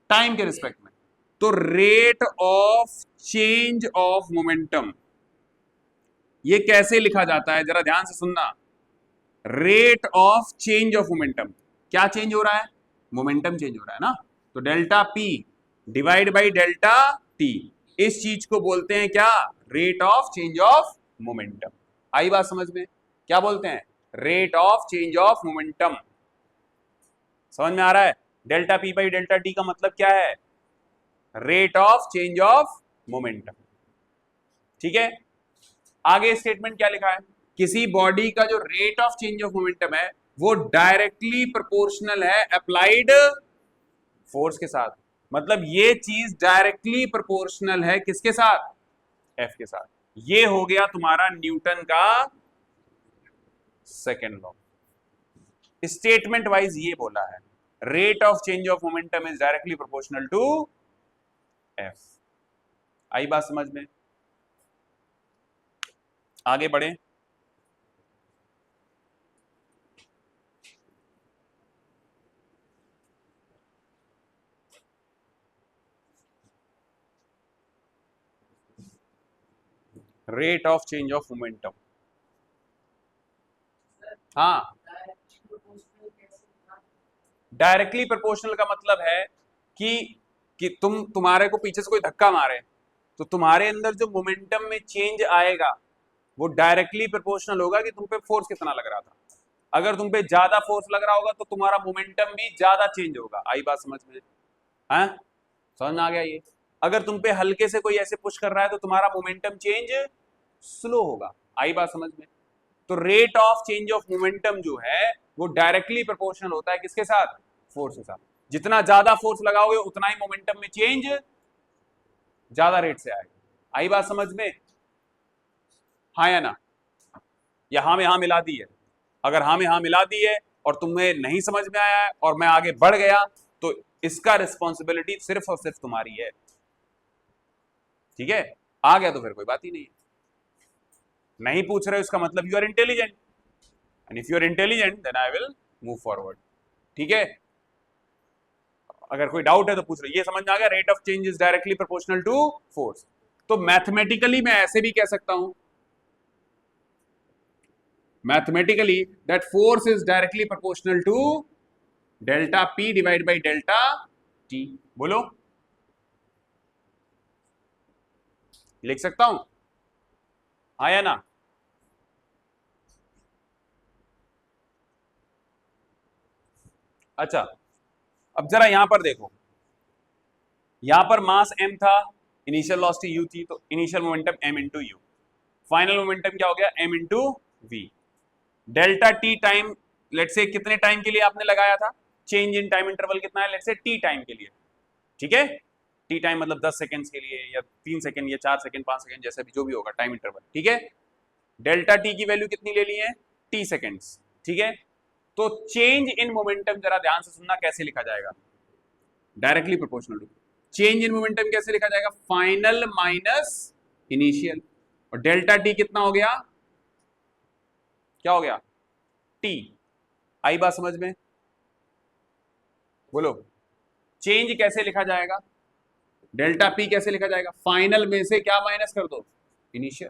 टाइम के रिस्पेक्ट में। तो rate of change of momentum ये कैसे लिखा जाता है? जरा ध्यान से सुनना। Rate of change of momentum, क्या चेंज हो रहा है? मोमेंटम चेंज हो रहा है ना। तो delta P divide by delta T, इस चीज को बोलते हैं क्या? Rate of change of momentum. आई बात समझ में? क्या बोलते हैं? Rate of change of momentum. समझ में आ रहा है? Delta P by delta T का मतलब क्या है? Rate of change of momentum, ठीक है। आगे स्टेटमेंट क्या लिखा है? किसी बॉडी का जो rate of change of momentum है वो डायरेक्टली प्रोपोर्शनल है अप्लाइड फोर्स के साथ। मतलब ये चीज डायरेक्टली प्रोपोर्शनल है किसके साथ? एफ के साथ। ये हो गया तुम्हारा न्यूटन का सेकेंड लॉ। स्टेटमेंट वाइज ये बोला है, rate of change of momentum is directly proportional to F. आई बात समझ में? आगे बढ़े। Rate of change of momentum, हाँ डायरेक्टली प्रोपोर्शनल का मतलब है कि तुम्हारे को पीछे से कोई धक्का मारे तो तुम्हारे अंदर जो मोमेंटम में चेंज आएगा वो डायरेक्टली प्रोपोर्शनल होगा कि तुम पे फोर्स कितना लग रहा था। अगर तुम पे ज्यादा फोर्स लग रहा होगा तो तुम्हारा मोमेंटम भी ज्यादा चेंज होगा। आई बात समझ में? हैं? समझ में आ गया ये? अगर तुम पे हल्के से कोई ऐसे पुश कर रहा है तो तुम्हारा मोमेंटम चेंज स्लो होगा। आई बात समझ में? तो rate of change of momentum जो है वो डायरेक्टली प्रोपोर्शनल होता है किसके साथ? फोर्स के साथ। जितना ज्यादा फोर्स लगाओगे उतना ही मोमेंटम में चेंज ज्यादा रेट से आएगा। आई बात समझ में? हाँ या ना? या हाँ में हाँ मिला दी है? अगर हाँ में हाँ मिला दी है और तुम्हें नहीं समझ में आया है और मैं आगे बढ़ गया तो इसका रिस्पॉन्सिबिलिटी सिर्फ और सिर्फ तुम्हारी है। ठीक है? आ गया तो फिर कोई बात ही नहीं है। नहीं पूछ रहे हो इसका मतलब you are intelligent, and if you are intelligent then I will move forward. ठीक है? अगर कोई डाउट है तो पूछ रहे। ये समझ में आ गया? Rate of change is directly proportional to force. तो मैथमेटिकली मैं ऐसे भी कह सकता हूं, mathematically that force is directly proportional to delta P divide by delta T. बोलो, लिख सकता हूं? हाँ या ना? अच्छा, अब जरा यहां पर देखो, यहां पर मास m था, इनिशियल वेलोसिटी u थी, तो initial momentum m into U, final momentum क्या हो गया? m into V. Delta T time, let's say कितने टाइम के लिए आपने लगाया था? चेंज इन टाइम इंटरवल कितना है? लेट से टी टाइम के लिए। ठीक है? टी टाइम मतलब 10 सेकंड्स के लिए या 3 सेकंड या 4 सेकंड 5 सेकंड जैसा भी जो भी होगा टाइम इंटरवल। ठीक है? डेल्टा टी की वैल्यू कितनी ले ली है? T seconds. ठीक है? तो चेंज इन मोमेंटम जरा ध्यान से सुनना, कैसे लिखा जाएगा? Directly proportional to. Change in momentum कैसे लिखा जाएगा? Final minus initial. और डेल्टा टी कितना हो गया? क्या हो गया? टी। आई बात समझ में? बोलो, चेंज कैसे लिखा जाएगा? डेल्टा पी कैसे लिखा जाएगा? फाइनल में से क्या माइनस कर दो? इनिशियल।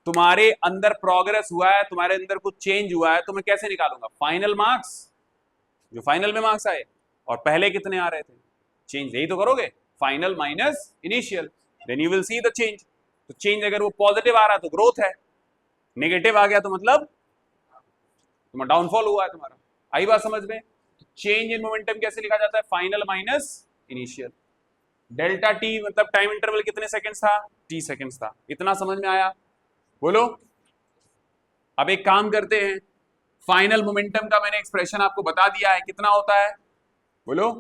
तुम्हारे अंदर प्रोग्रेस हुआ है, तुम्हारे अंदर कुछ चेंज हुआ है, तो मैं कैसे निकालूंगा? फाइनल मार्क्स, जो फाइनल में मार्क्स आए, और पहले कितने आ रहे थे? चेंज। यही तो करोगे, final minus initial, then you will see the change. तो चेंज अगर वो पॉजिटिव आ रहा है तो ग्रोथ है, नेगेटिव आ गया तो मतलब तुम्हारा डाउनफॉल हुआ है तुम्हारा। आई बात समझ में? चेंज इन मोमेंटम कैसे लिखा जाता है? Final minus initial. Delta T मतलब टाइम इंटरवल कितने सेकंड्स था? टी सेकंड्स था। इतना समझ में आया? बोलो। अब एक काम करते हैं, फाइनल मोमेंटम का मैंने एक्सप्रेशन आपको बता दिया है, कितना होता है? बोलो,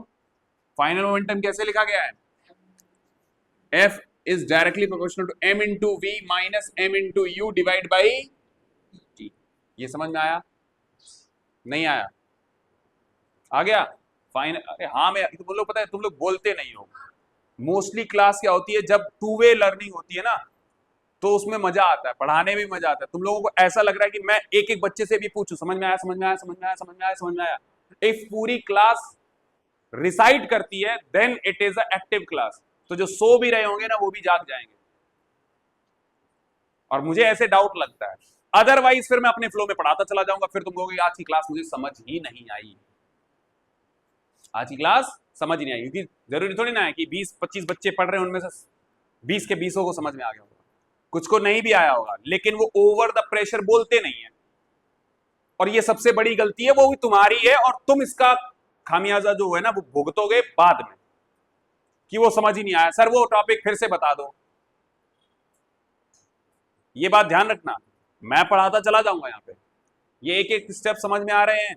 फाइनल मोमेंटम कैसे लिखा गया है? F is directly proportional to m into v minus m into u divide by t। ये समझ में आया? नहीं आया? आ गया? फाइनल। अरे हाँ, मैं तुम लोग, पता है तुम लोग बोलते नहीं हो। मोस्टली क्लास क्या होती है, जब टू वे लर्निंग होती है ना, तो उसमें मजा आता है, पढ़ाने में मजा आता है। तुम लोगों को ऐसा लग रहा है कि मैं एक एक बच्चे से भी पूछूं, समझ में आया, समझ में आया, समझ में आया, समझ में आया, समझ में आया। इफ पूरी क्लास रिसाइट करती है then it is a active class. तो जो सो भी रहे होंगे ना वो भी जाग जाएंगे, और मुझे ऐसे डाउट लगता है। अदरवाइज फिर मैं अपने फ्लो में पढ़ाता चला जाऊंगा, फिर तुम कहोगे आज की क्लास मुझे समझ ही नहीं आई, आज की क्लास समझ ही नहीं आई। क्योंकि जरूरी थोड़ी ना है कि 20-25 बच्चे पढ़ रहे हैं उनमें से 20 के 20 को समझ में आ गया होगा, कुछ को नहीं भी आया होगा, लेकिन वो ओवर द प्रेशर बोलते नहीं है। और ये सबसे बड़ी गलती है, वो भी तुम्हारी है, और तुम इसका खामियाजा जो है ना वो भुगतोगे बाद में, कि वो समझ ही नहीं आया, सर वो टॉपिक फिर से बता दो। ये बात ध्यान रखना, मैं पढ़ाता चला जाऊंगा यहाँ पे, ये एक एक स्टेप समझ में आ रहे हैं?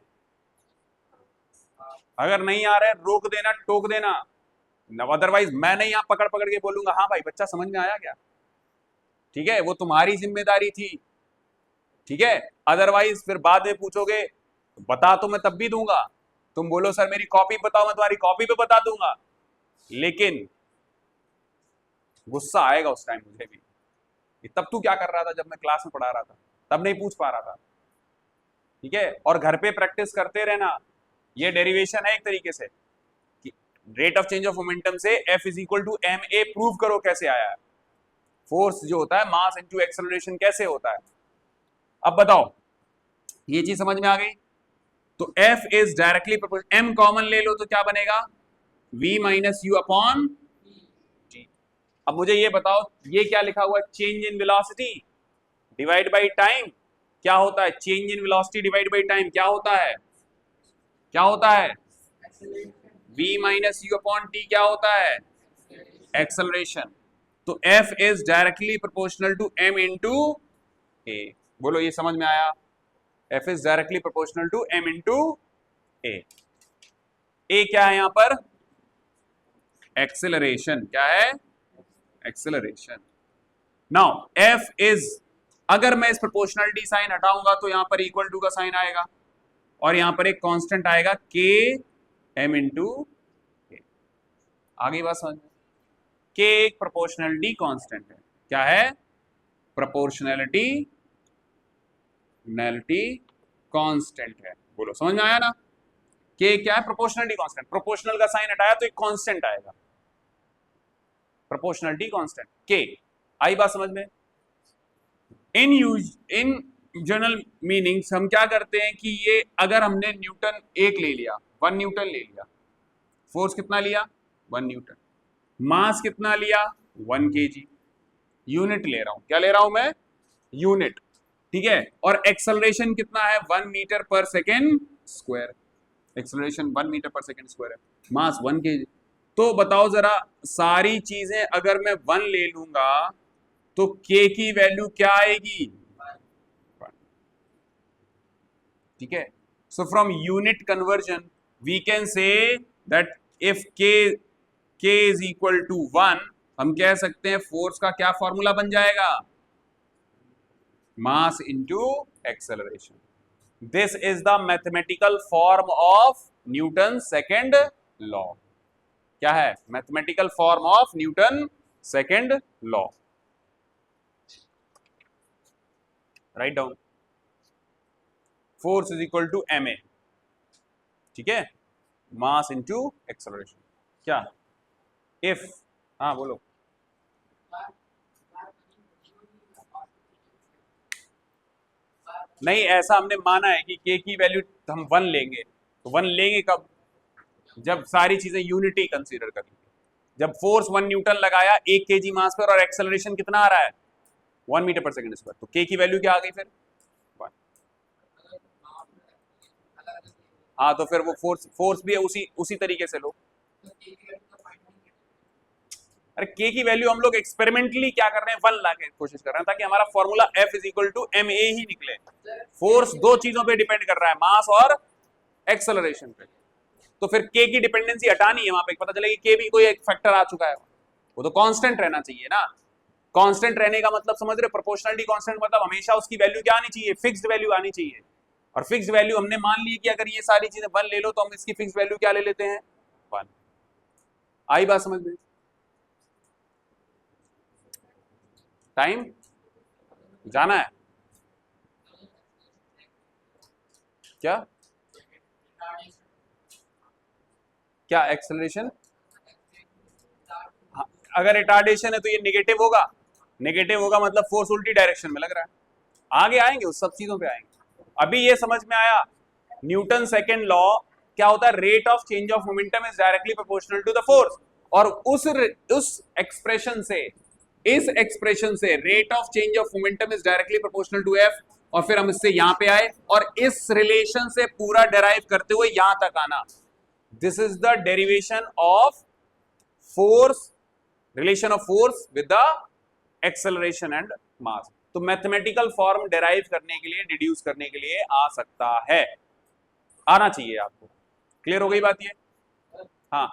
अगर नहीं आ रहे रोक देना, टोक देना, अदरवाइज मैं नहीं यहां पकड़ पकड़ के बोलूंगा हाँ भाई बच्चा समझ में आया क्या, ठीक है, वो तुम्हारी जिम्मेदारी थी, ठीक है। अदरवाइज फिर बाद में पूछोगे बता तो मैं तब भी दूंगा, तुम बोलो सर मेरी कॉपी बताओ, मैं तुम्हारी कॉपी पे बता दूंगा, लेकिन गुस्सा आएगा उस टाइम मुझे भी, तब तू क्या कर रहा था जब मैं क्लास में पढ़ा रहा था, तब नहीं पूछ पा रहा था, ठीक है। और घर पे प्रैक्टिस करते रहना, ये डेरिवेशन है एक तरीके से, rate of change of momentum से F is equal to M A prove करो कैसे आया है, फोर्स जो होता है मास इनटू एक्सेलरेशन कैसे होता है। अब बताओ ये चीज समझ में आ गई? तो F is directly proportional, M common ले लो तो क्या बनेगा V minus u upon G। अब मुझे ये बताओ ये क्या लिखा हुआ है, change in velocity divide by time, क्या होता है change in velocity divide by time, क्या होता है, क्या होता है v minus u upon T, क्या होता है एक्सेलरेशन। तो F is directly proportional to m into a, बोलो ये समझ में आया? F is directly proportional to m into a. A क्या है यहां पर, एक्सेलरेशन, क्या है एक्सेलरेशन। नाउ F इज, अगर मैं इस प्रोपोर्शनलिटी साइन हटाऊंगा तो यहां पर इक्वल टू का साइन आएगा और यहां पर एक कांस्टेंट आएगा k m इंटू ए। आगे बात समझ में? k एक प्रोपोर्शनलिटी कांस्टेंट है, क्या है प्रोपोर्शनलिटी कांस्टेंट है, बोलो समझ में आया ना? k क्या है प्रोपोर्शनलिटी कांस्टेंट, प्रोपोर्शनल का साइन हटाया तो एक कांस्टेंट आएगा, प्रोपोर्शनलिटी कांस्टेंट k। आई बात समझ में? इन जनरल मीनिंग्स हम क्या करते हैं कि ये अगर हमने न्यूटन एक ले लिया, 1 न्यूटन ले लिया, फोर्स कितना लिया 1 न्यूटन, मास कितना लिया 1 kg, यूनिट ले रहा हूं, क्या ले रहा हूं मैं यूनिट, ठीक है। और एक्सेलरेशन कितना है 1 metre per second square, acceleration 1 metre per second square है, मास 1 kg। तो बताओ जरा सारी चीजें अगर मैं 1 ले लूंगा तो k की वैल्यू क्या आएगी, ठीक है। So from unit conversion we can say that if k is equal to 1, हम कह सकते हैं फोर्स का क्या फॉर्मूला बन जाएगा, mass into acceleration. This is the mathematical form of Newton second law, क्या है mathematical form of Newton second law. Write down, force is equal to ma, ठीक है, मास इनटू एक्सेलरेशन। क्या इफ, हाँ बोलो, नहीं ऐसा हमने माना है कि k की वैल्यू हम 1 लेंगे, तो 1 लेंगे कब, जब सारी चीजें यूनिटी कंसीडर करेंगे। जब फोर्स 1 न्यूटन लगाया 1 kg मास पर और एक्सेलरेशन कितना आ रहा है 1 मीटर पर सेकंड स्क्वायर, तो k की वैल्यू क्या आ गई फिर 1। हाँ तो फिर वो फोर्स भी है उसी तरीके से लो। अरे k की वैल्यू हम लोग एक्सपेरिमेंटली क्या कर रहे हैं 1 लाने की कोशिश कर रहे हैं ताकि हमारा formula F is equal to ma ही निकले। फोर्स 2 चीजों पे डिपेंड कर रहा है, मास और एक्सेलरेशन पे, तो फिर k की डिपेंडेंसी हटानी है, वहां पे पता चलेगा k भी कोई एक फैक्टर आ चुका है, वो तो कांस्टेंट रहना चाहिए ना। कांस्टेंट रहने का मतलब समझ रहे, प्रोपोर्शनलिटी कांस्टेंट मतलब हमेशा उसकी वैल्यू क्या आनी चाहिए, फिक्स्ड वैल्यू आनी चाहिए। और फिक्स्ड वैल्यू हमने मान ली कि अगर ये सारी चीजें 1 ले लो तो हम इसकी फिक्स्ड वैल्यू क्या ले लेते हैं 1। आई बात समझ में? टाइम जाना है क्या, क्या एक्सेलरेशन, हाँ, अगर रिटार्डेशन है तो ये नेगेटिव होगा, नेगेटिव होगा मतलब फोर्स उल्टी डायरेक्शन में लग रहा है। आगे आएंगे उस सब चीजों पे आएंगे, अभी ये समझ में आया न्यूटन सेकेंड लॉ क्या होता है, rate of change of momentum is directly proportional to the force. और उस एक्सप्रेशन से, इस एक्सप्रेशन से rate of change of momentum is directly proportional to F, और फिर हम इससे यहां पे आए और इस रिलेशन से पूरा डेराइव करते हुए यहां तक आना। This is the derivation of force, relation of force with the acceleration and mass. तो मैथमेटिकल फॉर्म डेराइव करने के लिए, डिड्यूस करने के लिए आ सकता है, आना चाहिए आपको। क्लियर हो गई बात ये? हाँ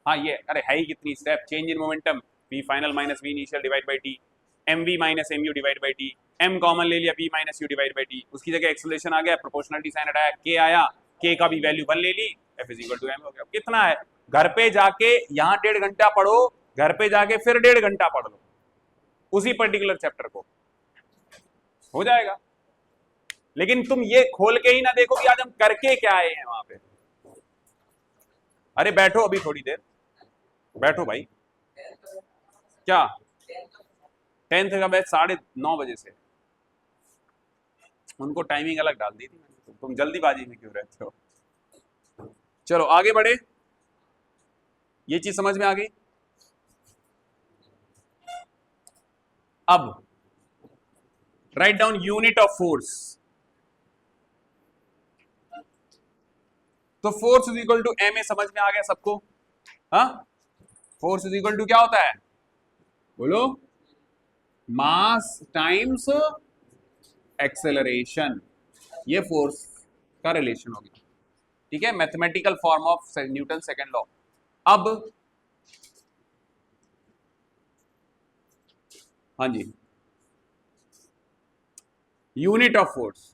हाँ, ये अरे है ही कितनी step, change in momentum v final minus v initial divide by T, mv minus mu divide by T, m common ले लिया v minus u divide by T, उसकी जगह एक्सेलरेशन आ गया, प्रोपोर्शनलिटी साइन हटाया, k आया, k का भी वैल्यू 1 ले ली, f is equal to m हो गया। कितना है, घर पे जाके यहाँ 1.5 घंटा पढ़ो, घर पे जाके फिर 1.5 घंटा पढ़ लो उसी पर्टिकुलर चैप्टर को, हो जाएगा। लेकिन तुम ये खोल के ही ना देखो कि आज हम करके क्या आए हैं वहां पे। अरे बैठो अभी थोड़ी देर, बैठो भाई। क्या 10th का बैच 9:30 बजे से, उनको टाइमिंग अलग डाल दी थी मैंने, तुम जल्दीबाजी में क्यों रहते हो। चलो आगे बढ़े, ये चीज समझ में आ गई। अब write down unit of force. तो force is equal to M a समझ में आ गया सबको? हाँ, फोर्स इज इक्वल टू क्या होता है, बोलो, मास टाइम्स एक्सेलरेशन, ये फोर्स का रिलेशन हो गया। ठीक है, mathematical form of Newton second law. अब हाँ जी, unit of force,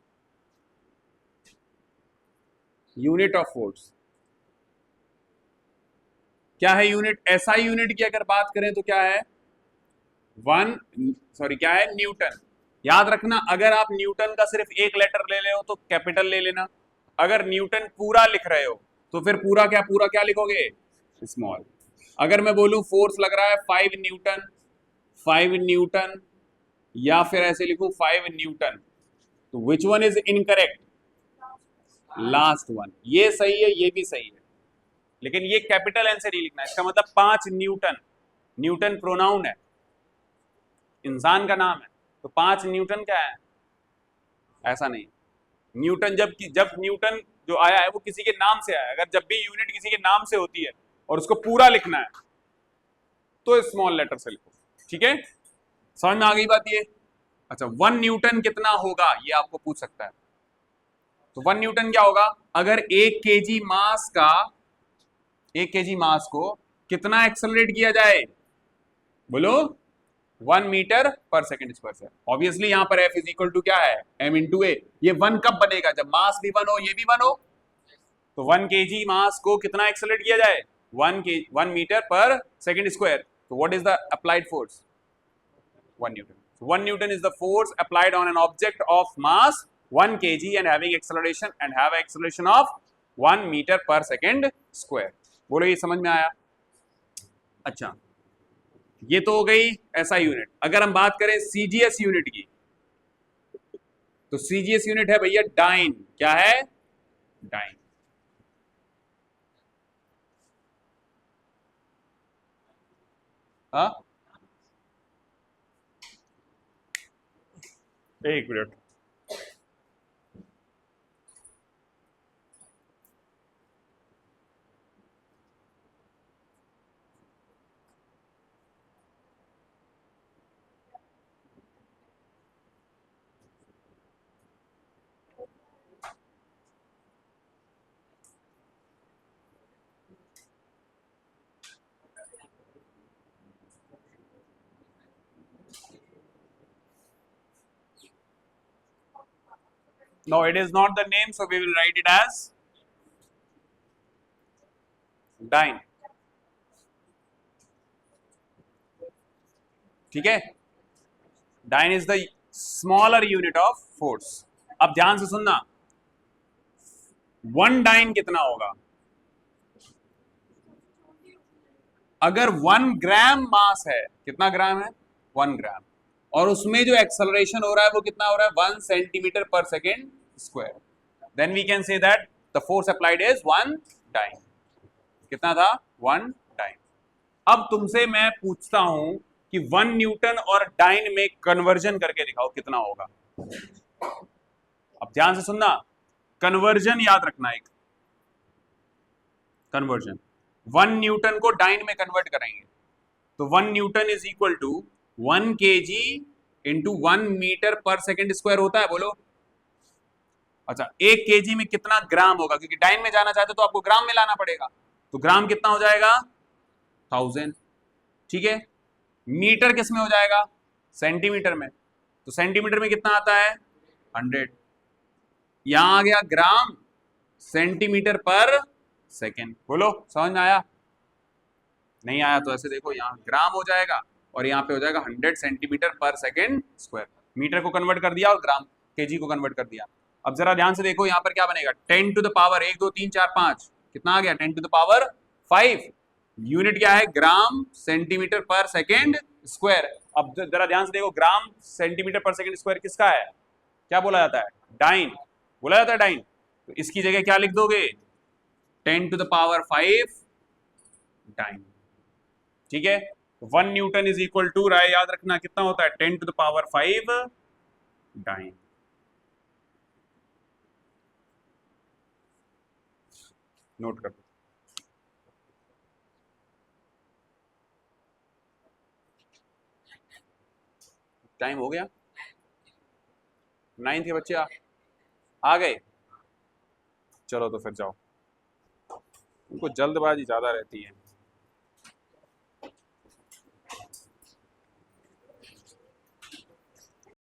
unit of force क्या है? यूनिट, एसआई यूनिट की अगर बात करें तो क्या है, क्या है, न्यूटन। याद रखना, अगर आप न्यूटन का सिर्फ एक लेटर ले रहे हो तो कैपिटल ले लेना, अगर न्यूटन पूरा लिख रहे हो तो फिर पूरा क्या लिखोगे, स्मॉल। अगर मैं बोलूं फोर्स लग रहा है 5 न्यूटन, 5 न्यूटन, या फिर ऐसे लिखूं 5 न्यूटन, तो which one is incorrect, last one. ये सही है, ये भी सही है, लेकिन ये कैपिटल एन से नहीं लिखना। इसका मतलब 5 न्यूटन, न्यूटन प्रोनाउन है, इंसान का नाम है, तो 5 न्यूटन क्या है, ऐसा नहीं। न्यूटन जब न्यूटन जो आया है वो किसी के नाम से आया है। अगर जब भी यूनिट किसी के नाम से होती है और उसको पूरा लिखना है तो स्मॉल लेटर से लिखो। ठीक है, समझ में आ गई बात ये? अच्छा, 1 न्यूटन कितना होगा ये आपको पूछ सकता है। तो 1 न्यूटन क्या होगा, अगर 1 केजी मास का, 1 केजी मास को कितना एक्सेलरेट किया जाए, बोलो, 1 मीटर पर सेकंड स्क्वायर से। ऑब्वियसली यहां पर F इज इक्वल टू क्या है, m इंटू ए। ये 1 कब बनेगा, जब मास भी 1 हो, ये भी 1 हो। तो 1 केजी मास को कितना एक्सेलरेट किया जाए, 1 मीटर पर सेकंड स्क्वायर। तो what is the applied force, 1 Newton. 1 Newton is the force applied on an object of mass 1 kg and having acceleration of 1 meter per second square। बोलो, ये समझ में आया? अच्छा, ये तो हो गई ऐसा यूनिट। अगर हम बात करें सीजीएस यूनिट की, तो सीजीएस यूनिट है भैया डाइन। क्या है, डाइन। हाँ, एक minute, no, it is not the name, so we will write it as dyne। ठीक है, dyne is the smaller unit of force. अब ध्यान से सुनना, 1 डाइन कितना होगा, अगर 1 ग्राम मास है, कितना ग्राम है, 1 ग्राम, और उसमें जो एक्सेलरेशन हो रहा है वो कितना हो रहा है, 1 centimetre per second square, then we can say that the force applied is 1 dyne. कितना था, 1 डाइन। अब तुमसे मैं पूछता हूं कि 1 न्यूटन और डाइन में कन्वर्जन करके दिखाओ कितना होगा। अब ध्यान से सुनना, कन्वर्जन याद रखना, एक कन्वर्जन, 1 न्यूटन को डाइन में कन्वर्ट करेंगे तो 1 Newton is equal to 1 kg into 1 metre per second square होता है, बोलो। अच्छा, 1 केजी में कितना ग्राम होगा, क्योंकि डाइन में जाना चाहते तो आपको ग्राम में लाना पड़ेगा, तो ग्राम कितना हो जाएगा 1000, ठीक है। मीटर किस में हो जाएगा, सेंटीमीटर में, तो सेंटीमीटर में कितना आता है 100। यहां आ गया ग्राम सेंटीमीटर पर सेकेंड, बोलो समझ में आया, नहीं आया तो ऐसे देखो, यहाँ ग्राम हो जाएगा और यहाँ पे हो जाएगा 100 centimetre per second square. Metre को कन्वर्ट कर दिया और ग्राम केजी को कन्वर्ट कर दिया। अब जरा ध्यान से देखो यहाँ पर क्या बनेगा, 10 टू द पावर 1 2 3 4 5, कितना आ गया 10 टू द पावर 5। यूनिट क्या है, gram centimetre per second square. अब जरा ध्यान से देखो, gram centimetre per second square किसका है, क्या बोला जाता है, डाइन बोला जाता है, डाइन। तो इसकी जगह क्या लिख दोगे, 10 टू द पावर 5 डाइन, ठीक है। 1 न्यूटन इज इक्वल टू, राय याद रखना कितना होता है, 10 to the power 5 dyne. Note कर दो। टाइम हो गया, 9th के बच्चे आ गए, चलो तो फिर जाओ, उनको जल्दबाजी ज्यादा रहती है।